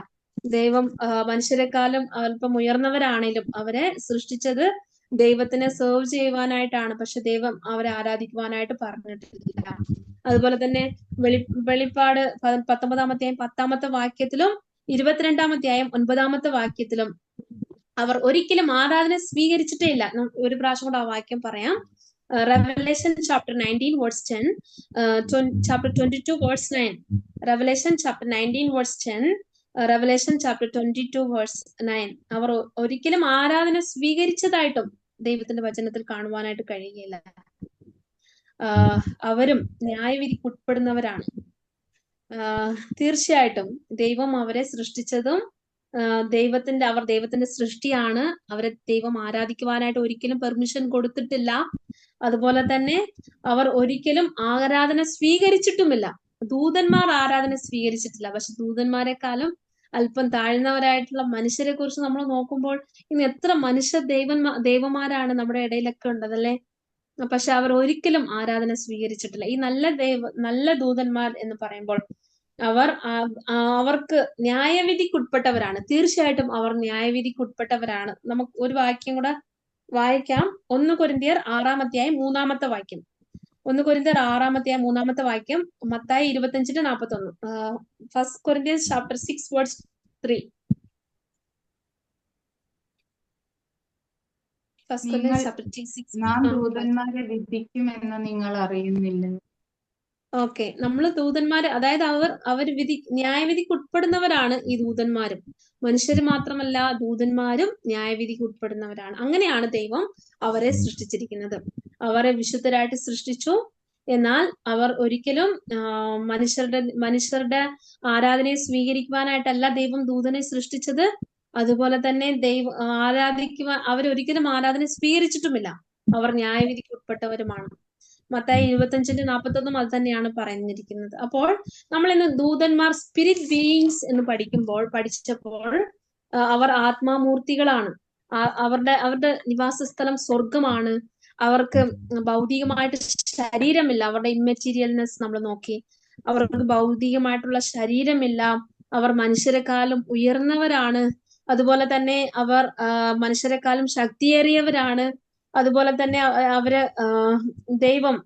ദൈവം മനുഷ്യരെക്കാളും അല്പം ഉയർന്നവരാണേലും അവരെ സൃഷ്ടിച്ചത് ദൈവത്തിനെ സെർവ് ചെയ്യുവാനായിട്ടാണ്. പക്ഷെ ദൈവം അവരെ ആരാധിക്കുവാനായിട്ട് പറഞ്ഞിട്ടില്ല. അതുപോലെ തന്നെ വെളിപ്പാട് 19-ാം 10 വാക്യത്തിലും 22-ാം 9 അവർ ഒരിക്കലും ആരാധന സ്വീകരിച്ചിട്ടേ ഇല്ല. ഒരു പ്രാവശ്യം കൂടെ ആ വാക്യം പറയാം. Revelation chapter 19 verse 10, chapter 22 verse 9, Revelation chapter 19 verse 10, Revelation chapter 22 verse 9. അവർ ഒരിക്കലും ആരാധന സ്വീകരിച്ചതായിട്ടും ദൈവത്തിന്റെ വചനത്തിൽ കാണുവാനായിട്ട് കഴിയുകയില്ല. അവരും ന്യായവിധിക്ക് ഉൾപ്പെടുന്നവരാണ്. തീർച്ചയായിട്ടും ദൈവം അവരെ സൃഷ്ടിച്ചതും അവർ ദൈവത്തിന്റെ സൃഷ്ടിയാണ്. അവരെ ദൈവം ആരാധിക്കുവാനായിട്ട് ഒരിക്കലും പെർമിഷൻ കൊടുത്തിട്ടില്ല. അതുപോലെ തന്നെ അവർ ഒരിക്കലും ആരാധന സ്വീകരിച്ചിട്ടുമില്ല. ദൂതന്മാർ ആരാധന സ്വീകരിച്ചിട്ടില്ല. പക്ഷെ ദൂതന്മാരെക്കാളും അല്പം താഴ്ന്നവരായിട്ടുള്ള മനുഷ്യരെ കുറിച്ച് നമ്മൾ നോക്കുമ്പോൾ ഇന്ന് എത്ര മനുഷ്യ ദൈവമാരാണ് നമ്മുടെ ഇടയിലൊക്കെ ഉണ്ടതല്ലേ. പക്ഷെ അവർ ഒരിക്കലും ആരാധന സ്വീകരിച്ചിട്ടില്ല. ഈ നല്ല ദൂതന്മാർ എന്ന് പറയുമ്പോൾ അവർക്ക് ന്യായവിധിക്കുட்பട്ടവരാണ്. തീർച്ചയായിട്ടും അവർ ന്യായവിധിക്കുட்பട്ടവരാണ്. നമുക്ക് ഒരു വാക്യം കൂടെ വായിക്കാം. 1 കൊരിന്ത്യർ 6-ാം വാക്യം. 1 കൊരിന്ത്യർ 6-ാം 3 Mathai 25-41. 1 Corinthians chapter 6 verse 3. 1 Corinthians chapter 6. നാം ദൂതന്മാരെ വിധിക്കുമെന്ന് നിങ്ങൾ അറിയുന്നില്ല. ഓക്കെ, നമ്മള് ദൂതന്മാര്, അതായത് അവർ ന്യായവിധിക്ക് ഉൾപ്പെടുന്നവരാണ് ഈ ദൂതന്മാരും. മനുഷ്യര് മാത്രമല്ല, ദൂതന്മാരും ന്യായവിധിക്ക് ഉൾപ്പെടുന്നവരാണ്. അങ്ങനെയാണ് ദൈവം അവരെ സൃഷ്ടിച്ചിരിക്കുന്നത്. അവരെ വിശുദ്ധരായിട്ട് സൃഷ്ടിച്ചു. എന്നാൽ അവർ ഒരിക്കലും മനുഷ്യരുടെ ആരാധനയെ സ്വീകരിക്കുവാനായിട്ടല്ല ദൈവം ദൂതനെ സൃഷ്ടിച്ചത്. അതുപോലെ തന്നെ അവരൊരിക്കലും ആരാധന സ്വീകരിച്ചിട്ടുമില്ല. അവർ ന്യായവിധിക്ക് ഉൾപ്പെട്ടവരുമാണ്. മത്തായി 25-41 അത് തന്നെയാണ് പറഞ്ഞിരിക്കുന്നത്. അപ്പോൾ നമ്മൾ ഇന്ന് ദൂതന്മാർ സ്പിരിറ്റ് ബീയിങ്സ് എന്ന് പഠിച്ചപ്പോൾ അവർ ആത്മാമൂർത്തികളാണ്. അവരുടെ നിവാസ സ്ഥലം സ്വർഗമാണ്. അവർക്ക് ഭൗതികമായിട്ട് ശരീരമില്ല. അവരുടെ ഇമ്മെറ്റീരിയൽനെസ് നമ്മൾ നോക്കി, അവർക്ക് ഭൗതികമായിട്ടുള്ള ശരീരമില്ല. അവർ മനുഷ്യരെക്കാളും ഉയർന്നവരാണ്. അതുപോലെ തന്നെ അവർ മനുഷ്യരെക്കാളും ശക്തിയേറിയവരാണ്. അതുപോലെ തന്നെ അവര് ദൈവം,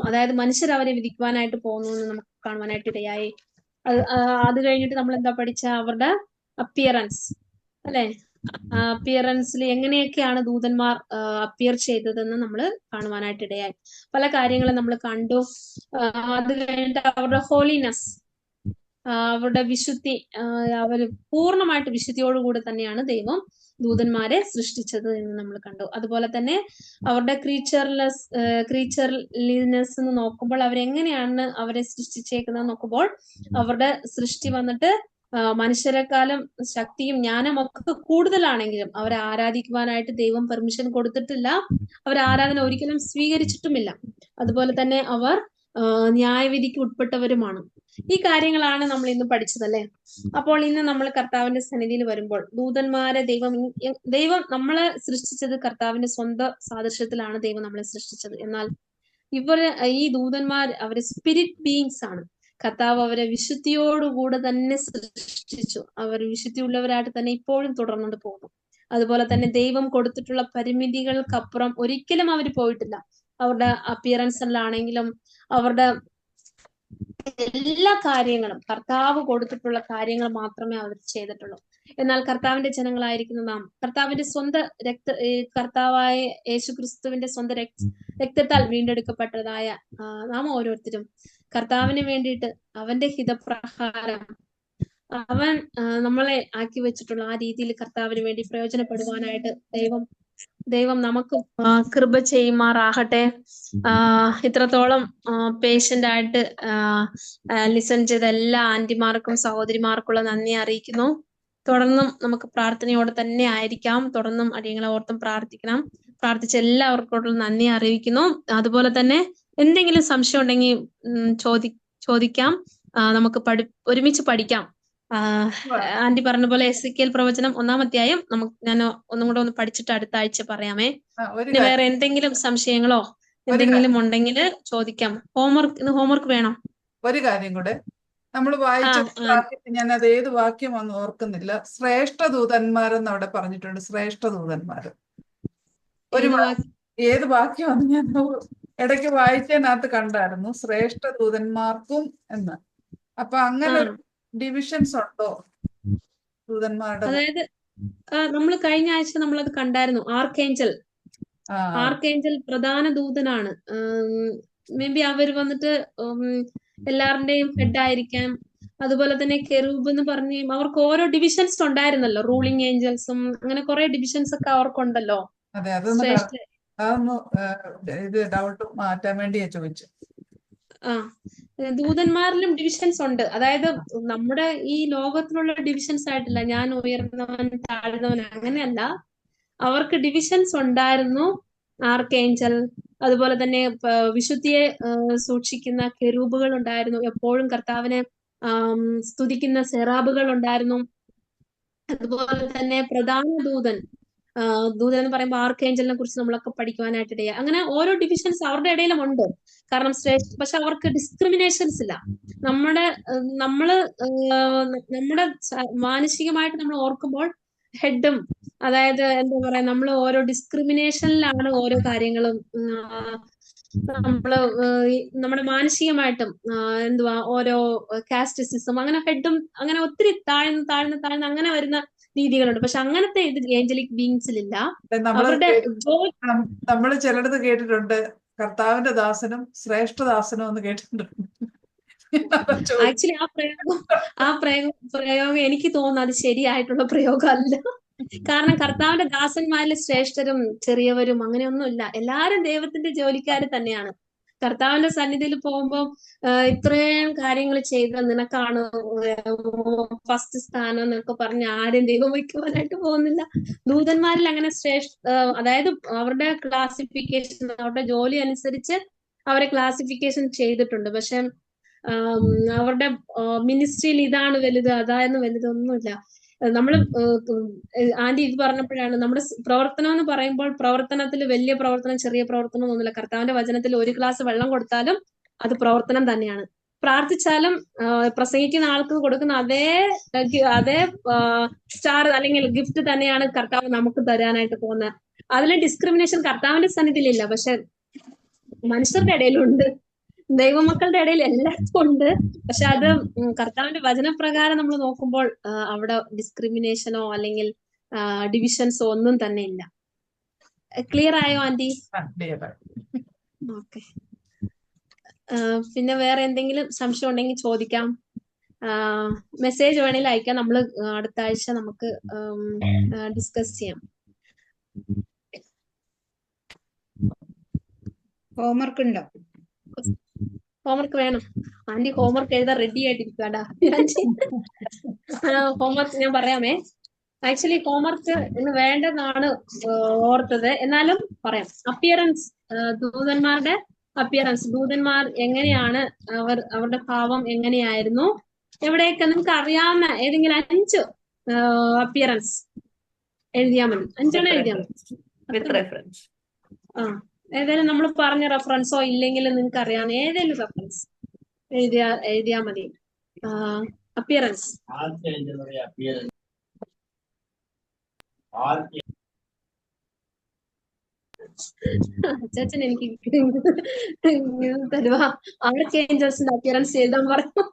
അതായത് മനുഷ്യർ അവരെ വിധിക്കുവാനായിട്ട് പോകുന്നു എന്ന് നമുക്ക് കാണുവാനായിട്ട് ഇടയായി. അത് കഴിഞ്ഞിട്ട് നമ്മൾ എന്താ പഠിച്ച അവരുടെ അപ്പിയറൻസ് അല്ലെ. അപ്പിയറൻസിൽ എങ്ങനെയൊക്കെയാണ് ദൂതന്മാർ അപ്പിയർ ചെയ്തതെന്ന് നമ്മൾ കാണുവാനായിട്ട് ഇടയായി. പല കാര്യങ്ങളും നമ്മൾ കണ്ടു. അത് കഴിഞ്ഞിട്ട് അവരുടെ ഹോളിനെസ്, അവരുടെ വിശുദ്ധി, അവർ പൂർണ്ണമായിട്ട് വിശുദ്ധിയോടുകൂടി തന്നെയാണ് ദൈവം ദൂതന്മാരെ സൃഷ്ടിച്ചത് എന്ന് നമ്മൾ കണ്ടു. അതുപോലെ തന്നെ അവരുടെ ക്രീച്ചർലിനെസ് എന്ന് നോക്കുമ്പോൾ അവരെങ്ങനെയാണ് അവരെ സൃഷ്ടിച്ചേക്കുന്നത് നോക്കുമ്പോൾ അവരുടെ സൃഷ്ടി വന്നിട്ട് മനുഷ്യരെക്കാളും ശക്തിയും ജ്ഞാനമൊക്കെ കൂടുതലാണെങ്കിലും അവരെ ആരാധിക്കുവാനായിട്ട് ദൈവം പെർമിഷൻ കൊടുത്തിട്ടില്ല. അവർ ആരാധന ഒരിക്കലും സ്വീകരിച്ചിട്ടുമില്ല. അതുപോലെ തന്നെ അവർ ന്യായവിധിക്ക് ഉൾപ്പെട്ടവരുമാണ്. ഈ കാര്യങ്ങളാണ് നമ്മൾ ഇന്ന് പഠിച്ചതല്ലേ. അപ്പോൾ ഇന്ന് നമ്മൾ കർത്താവിന്റെ സന്നിധിയിൽ വരുമ്പോൾ ദൂതന്മാരെ ദൈവം നമ്മളെ സൃഷ്ടിച്ചത് കർത്താവിന്റെ സ്വന്തം സാദൃശ്യത്തിലാണ് ദൈവം നമ്മളെ സൃഷ്ടിച്ചത്. എന്നാൽ ഈ ദൂതന്മാർ അവരെ സ്പിരിറ്റ് ബീയിങ്സ് ആണ്. കർത്താവ് അവരെ വിശുദ്ധിയോടുകൂടെ തന്നെ സൃഷ്ടിച്ചു. അവർ വിശുദ്ധിയുള്ളവരായിട്ട് തന്നെ ഇപ്പോഴും തുടർന്നുകൊണ്ട് പോകുന്നു. അതുപോലെ തന്നെ ദൈവം കൊടുത്തിട്ടുള്ള പരിമിതികൾക്കപ്പുറം ഒരിക്കലും അവർ പോയിട്ടില്ല. അവരുടെ അപ്പിയറൻസിലാണെങ്കിലും അവരുടെ എല്ലാ കാര്യങ്ങളും കർത്താവ് കൊടുത്തിട്ടുള്ള കാര്യങ്ങൾ മാത്രമേ അവർ ചെയ്തിട്ടുള്ളൂ. എന്നാൽ കർത്താവിന്റെ ജനങ്ങളായിരിക്കുന്ന നാം കർത്താവിന്റെ സ്വന്തം കർത്താവായ യേശുക്രിസ്തുവിന്റെ സ്വന്തം രക്തത്താൽ വീണ്ടെടുക്കപ്പെട്ടതായ നാം ഓരോരുത്തരും കർത്താവിന് വേണ്ടിയിട്ട് അവന്റെ ഹിതപ്രകാരം അവൻ നമ്മളെ ആക്കി വെച്ചിട്ടുള്ള ആ രീതിയിൽ കർത്താവിന് വേണ്ടി പ്രയോജനപ്പെടുവാനായിട്ട് ദൈവം നമുക്ക് കൃപ ചെയ്യുമാറാകട്ടെ. ഇത്രത്തോളം പേഷ്യന്റ് ആയിട്ട് ലിസൺ ചെയ്ത എല്ലാ ആന്റിമാർക്കും സഹോദരിമാർക്കുള്ള നന്ദി അറിയിക്കുന്നു. തുടർന്നും നമുക്ക് പ്രാർത്ഥനയോടെ തന്നെ ആയിരിക്കാം. തുടർന്നും അടിയങ്ങളെ ഓർത്തും പ്രാർത്ഥിക്കണം. പ്രാർത്ഥിച്ച എല്ലാവർക്കോടുള്ള നന്ദി അറിയിക്കുന്നു. അതുപോലെ തന്നെ എന്തെങ്കിലും സംശയം ഉണ്ടെങ്കിൽ ചോദിക്കാം. നമുക്ക് ഒരുമിച്ച് പഠിക്കാം. ആന്റി പറഞ്ഞ പോലെ എസെക്കിയേൽ പ്രവചനം 1-ാം അധ്യായം ഞാൻ ഒന്നും കൂടെ ഒന്ന് പഠിച്ചിട്ട് അടുത്ത ആഴ്ച പറയാമേ. ഇനി വേറെ എന്തെങ്കിലും സംശയങ്ങളോ എന്തെങ്കിലും ഉണ്ടെങ്കിൽ ചോദിക്കാം. ഹോംവർക്ക് വേണം. ഒരു കാര്യം കൂടെ നമ്മൾ വായിച്ച ഞാൻ അത് ഏത് വാക്യമാണെന്ന് ഓർക്കുന്നില്ല. ശ്രേഷ്ഠ ദൂതന്മാരെന്ന് അവിടെ പറഞ്ഞിട്ടുണ്ട്. ശ്രേഷ്ഠ ദൂതന്മാര് ഏത് വാക്യമാണെന്ന് ഞാൻ ഇടയ്ക്ക് വായിച്ചതിനകത്ത് കണ്ടായിരുന്നു. ശ്രേഷ്ഠ ദൂതന്മാർക്കും എന്ന്. അപ്പൊ അങ്ങനെ ഡിവിഷൻസ് ഉണ്ടോ ദൂതന്മാരുടെ? അതായത് നമ്മൾ കഴിഞ്ഞ ആഴ്ച നമ്മളത് കണ്ടായിരുന്നു. ആർക്കേഞ്ചൽ പ്രധാന ദൂതനാണ്. മേ ബി അവർ വന്നിട്ട് എല്ലാവരുടെയും ഹെഡ് ആയിരിക്കാം. അതുപോലെ തന്നെ കെറൂബ് എന്ന് പറഞ്ഞ് അവർക്ക് ഓരോ ഡിവിഷൻസ് ഉണ്ടായിരുന്നല്ലോ. റൂളിംഗ് ഏഞ്ചൽസും അങ്ങനെ കുറെ ഡിവിഷൻസ് ഒക്കെ അവർക്കുണ്ടല്ലോ. അതെ, അതൊന്ന് ഇത് ഡൗട്ട് മാറ്റാൻ വേണ്ടിയാ ചോദിച്ചു. ദൂതന്മാരിലും ഡിവിഷൻസ് ഉണ്ട്. അതായത് നമ്മുടെ ഈ ലോകത്തിലുള്ള ഡിവിഷൻസ് ആയിട്ടില്ല. ഞാൻ ഉയർന്നവൻ താഴ്ന്നവൻ അങ്ങനെയല്ല. അവർക്ക് ഡിവിഷൻസ് ഉണ്ടായിരുന്നു. ആർക്കേഞ്ചൽ, അതുപോലെ തന്നെ വിശുദ്ധിയെ സൂക്ഷിക്കുന്ന കെരൂബുകൾ ഉണ്ടായിരുന്നു. എപ്പോഴും കർത്താവിനെ സ്തുതിക്കുന്ന സെറാബുകൾ ഉണ്ടായിരുന്നു. അതുപോലെ തന്നെ പ്രധാന ദൂതൻ എന്ന് പറയുമ്പോൾ ആർക്കേഞ്ചലിനെ കുറിച്ച് നമ്മളൊക്കെ പഠിക്കുവാനായിട്ട് ഇടയാ. അങ്ങനെ ഓരോ ഡിവിഷൻസ് അവരുടെ ഇടയിലും ഉണ്ട്. കാരണം പക്ഷെ അവർക്ക് ഡിസ്ക്രിമിനേഷൻസ് ഇല്ല. നമ്മുടെ മാനസികമായിട്ട് നമ്മൾ ഓർക്കുമ്പോൾ ഹെഡും, അതായത് എന്താ പറയാ, നമ്മൾ ഓരോ ഡിസ്ക്രിമിനേഷനിലാണ് ഓരോ കാര്യങ്ങളും നമ്മുടെ മാനസികമായിട്ടും ഓരോ കാസ്റ്റിസിസം അങ്ങനെ ഹെഡും അങ്ങനെ ഒത്തിരി താഴ്ന്ന് അങ്ങനെ വരുന്ന രീതികളുണ്ട്. പക്ഷെ അങ്ങനത്തെ ഇത് ഏഞ്ചലിക് ബീങ്സിലില്ല. അവരുടെ നമ്മൾ ചിലടത്ത് കേട്ടിട്ടുണ്ട് കർത്താവിന്റെ ദാസനും ശ്രേഷ്ഠദാസനും എന്ന് കേട്ടിട്ടുണ്ട്. ആക്ച്വലി ആ പ്രയോഗം എനിക്ക് തോന്നുന്നു അത് ശരിയായിട്ടുള്ള പ്രയോഗമല്ല. കാരണം കർത്താവിന്റെ ദാസന്മാരിൽ ശ്രേഷ്ഠരും ചെറിയവരും അങ്ങനെയൊന്നുമില്ല. എല്ലാരും ദൈവത്തിന്റെ ജോലിക്കാര് തന്നെയാണ്. കർത്താവിന്റെ സന്നിധിയിൽ പോകുമ്പോൾ ഇത്രയും കാര്യങ്ങൾ ചെയ്ത നിനക്കാണ് ഫസ്റ്റ് സ്ഥാനം എന്നൊക്കെ പറഞ്ഞ് ആരും ദൈവം വയ്ക്കുവാനായിട്ട് പോകുന്നില്ല. ദൂതന്മാരിൽ അങ്ങനെ അതായത് അവരുടെ ക്ലാസിഫിക്കേഷൻ, അവരുടെ ജോലി അനുസരിച്ച് അവരെ ക്ലാസിഫിക്കേഷൻ ചെയ്തിട്ടുണ്ട്. പക്ഷെ അവരുടെ മിനിസ്ട്രിയിൽ ഇതാണ് വലുത് അതായിരുന്നു വലുതൊന്നുമില്ല. നമ്മള് ആന്റി ഇത് പറഞ്ഞപ്പോഴാണ് നമ്മുടെ പ്രവർത്തനം എന്ന് പറയുമ്പോൾ പ്രവർത്തനത്തിൽ വലിയ പ്രവർത്തനം ചെറിയ പ്രവർത്തനം ഒന്നുമില്ല. കർത്താവിന്റെ വചനത്തിൽ ഒരു ഗ്ലാസ് വെള്ളം കൊടുത്താലും അത് പ്രവർത്തനം തന്നെയാണ്. പ്രാർത്ഥിച്ചാലും പ്രസംഗിക്കുന്ന ആൾക്ക് കൊടുക്കുന്ന അതേ സ്റ്റാർ അല്ലെങ്കിൽ ഗിഫ്റ്റ് തന്നെയാണ് കർത്താവ് നമുക്ക് തരാനായിട്ട് പോകുന്നത്. അതിലെ ഡിസ്ക്രിമിനേഷൻ കർത്താവിന്റെ സന്നിധിയിലില്ല. പക്ഷെ മനുഷ്യരുടെ ഇടയിലുണ്ട്, ദൈവമക്കളുടെ ഇടയിൽ എല്ലാവർക്കും ഉണ്ട്. പക്ഷെ അത് കർത്താവിന്റെ വചനപ്രകാരം നമ്മൾ നോക്കുമ്പോൾ അവിടെ ഡിസ്ക്രിമിനേഷനോ അല്ലെങ്കിൽ ഡിവിഷൻസോ ഒന്നും തന്നെ ഇല്ല. ക്ലിയർ ആയോ ആന്റി? ഓക്കെ. പിന്നെ വേറെ എന്തെങ്കിലും സംശയം ഉണ്ടെങ്കിൽ ചോദിക്കാം. മെസ്സേജ് വേണമെങ്കിൽ അയക്കാം. നമ്മൾ അടുത്ത ആഴ്ച നമുക്ക് ഡിസ്കസ് ചെയ്യാം. ഹോംവർക്ക് ഉണ്ടോ? ഹോംവർക്ക് വേണം. ആന്റി ഹോംവർക്ക് എഴുതാൻ റെഡി ആയിട്ടിരിക്കാടാ. ഹോംവർക്ക് ഞാൻ പറയാമേ. ആക്ച്വലി ഹോംവർക്ക് ഇന്ന് വേണ്ടെന്നാണ് ഓർത്തത്, എന്നാലും പറയാം. അപ്പിയറൻസ്, ദൂതന്മാരുടെ അപ്പിയറൻസ്, ദൂതന്മാർ എങ്ങനെയാണ്, അവരുടെ ഭാവം എങ്ങനെയായിരുന്നു, എവിടെയൊക്കെ നിങ്ങൾക്ക് അറിയാവുന്ന ഏതെങ്കിലും 5 അപ്പിയറൻസ് എഴുതിയാൽ മതി. 5 എഴുതിയാൽ മതി. ഏതായാലും നമ്മൾ പറഞ്ഞ റെഫറൻസോ ഇല്ലെങ്കിൽ നിങ്ങൾക്ക് അറിയാവുന്ന ഏതെങ്കിലും റെഫറൻസ് എഴുതിയാ മതി. അപ്പിയറൻസ് അച്ചാച്ചൻ എനിക്ക് തരുവാ ആർക്ക് ഏഞ്ചൽസിന്റെ അപ്പിയറൻസ് എഴുതാൻ പറഞ്ഞു.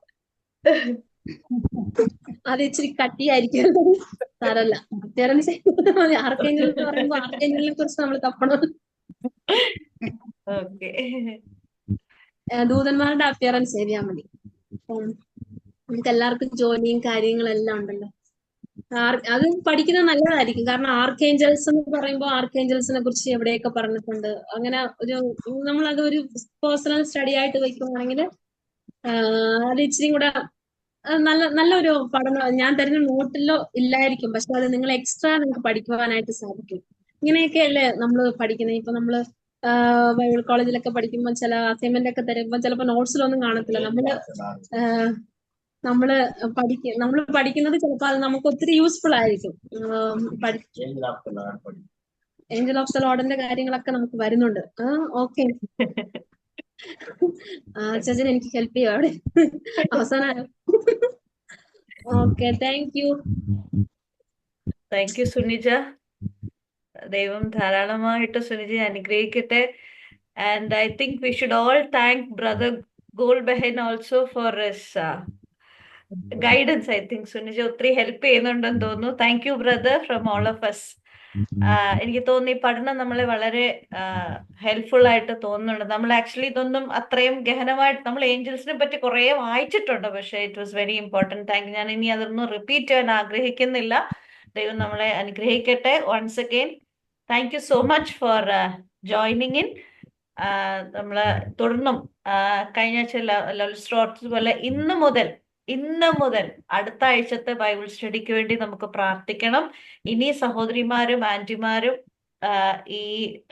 അത് ഇച്ചിരി കട്ടിയായിരിക്കും. സാരല്ല, അപ്പിയറൻസ് മതി. ആർക്കേഞ്ചൽ എന്ന് പറയുമ്പോ ആർക്കേഞ്ചലിനെ കുറിച്ച് നമ്മൾ തപ്പണം. ഓക്കെ. ദൂതന്മാരുടെ അപ്പിയറൻസ് എഴുതിയാൽ മതി. നമുക്ക് എല്ലാവർക്കും ജോലിയും കാര്യങ്ങളെല്ലാം ഉണ്ടല്ലോ. അത് പഠിക്കുന്നത് നല്ലതായിരിക്കും. കാരണം ആർക്കേഞ്ചൽസ് എന്ന് പറയുമ്പോൾ ആർക്കേഞ്ചൽസിനെ കുറിച്ച് എവിടെയൊക്കെ പറഞ്ഞിട്ടുണ്ട്. അങ്ങനെ ഒരു നമ്മളത് ഒരു പേഴ്സണൽ സ്റ്റഡി ആയിട്ട് വെക്കുവാണെങ്കിൽ അത് ഇച്ചിരി കൂടെ നല്ലൊരു പഠനം. ഞാൻ തരുന്ന നോട്ടിലോ ഇല്ലായിരിക്കും, പക്ഷെ അത് നിങ്ങൾ എക്സ്ട്രാ നിങ്ങൾക്ക് പഠിക്കുവാനായിട്ട് സാധിക്കും. ഇങ്ങനെയൊക്കെയല്ലേ നമ്മൾ പഠിക്കുന്നത്. ഇപ്പൊ നമ്മള് ബൈബിൾ കോളേജിലൊക്കെ പഠിക്കുമ്പോൾ ചില അസൈൻമെന്റ് ഒക്കെ തരുമ്പോൾ ചിലപ്പോൾ നോട്ട്സിലൊന്നും കാണത്തില്ല. നമ്മള് പഠിക്കുന്നത് ചിലപ്പോൾ അത് നമുക്ക് ഒത്തിരി യൂസ്ഫുൾ ആയിരിക്കും. ഏഞ്ചൽ ഓഫ് ദ ലോർഡിന്റെ കാര്യങ്ങളൊക്കെ നമുക്ക് വരുന്നുണ്ട്. ഓക്കെ, ചേച്ചൻ എനിക്ക് ഹെൽപ്പ് ചെയ്യും അവിടെ അവസാനം. Okay, thank you. Thank you Sunija. ദൈവം ധാരാളമായിട്ട് സുനിജയെ അനുഗ്രഹിക്കട്ടെ. And I think we should all thank brother Gol Behan also for his guidance. I think Sunija ഒത്തിരി ഹെൽപ്പ് ചെയ്യുന്നുണ്ടെന്ന് തോന്നുന്നു. Thank you brother from all of us. എനിക്ക് തോന്നുന്നു ഈ പഠനം നമ്മളെ വളരെ ഹെൽപ്ഫുൾ ആയിട്ട് തോന്നുന്നുണ്ട്. നമ്മൾ ആക്ച്വലി ഇതൊന്നും അത്രയും ഗഹനമായിട്ട് നമ്മൾ ഏഞ്ചൽസിനെ പറ്റി കുറെ വായിച്ചിട്ടുണ്ട്, പക്ഷെ ഇറ്റ് വാസ് വെരി ഇമ്പോർട്ടൻറ്റ്. ഞാൻ ഇനി അതൊന്നും റിപ്പീറ്റ് ചെയ്യാൻ ആഗ്രഹിക്കുന്നില്ല. ദൈവം നമ്മളെ അനുഗ്രഹിക്കട്ടെ. Once again thank you so much for joining in. നമ്മള് തുടർന്നും കഴിഞ്ഞ ആഴ്ച പോലെ ഇന്ന് മുതൽ അടുത്ത ആഴ്ചത്തെ ബൈബിൾ സ്റ്റഡിക്ക് വേണ്ടി നമുക്ക് പ്രാർത്ഥിക്കണം. ഇനി സഹോദരിമാരും ആന്റിമാരും ഈ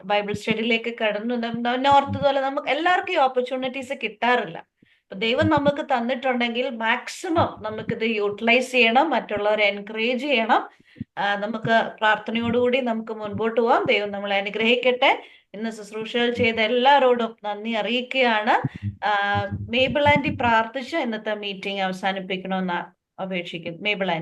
ബൈബിൾ സ്റ്റഡിയിലേക്ക് കടന്നു ഓർത്തതുപോലെ നമുക്ക് എല്ലാവർക്കും ഈ ഓപ്പർച്യൂണിറ്റീസ് കിട്ടാറില്ല. അപ്പൊ ദൈവം നമുക്ക് തന്നിട്ടുണ്ടെങ്കിൽ മാക്സിമം നമുക്കിത് യൂട്ടിലൈസ് ചെയ്യണം, മറ്റുള്ളവരെ എൻകറേജ് ചെയ്യണം. നമുക്ക് പ്രാർത്ഥനയോടുകൂടി നമുക്ക് മുൻപോട്ട് പോവാം. ദൈവം നമ്മളെ അനുഗ്രഹിക്കട്ടെ. ഇന്ന് ശുശ്രൂഷകൾ ചെയ്ത എല്ലാവരോടും നന്ദി അറിയിക്കുകയാണ്. മേബിൾ ആന്റി പ്രാർത്ഥിച്ച് ഇന്നത്തെ മീറ്റിംഗ് അവസാനിപ്പിക്കണമെന്ന് അപേക്ഷിക്കുന്നു. Mabel anti.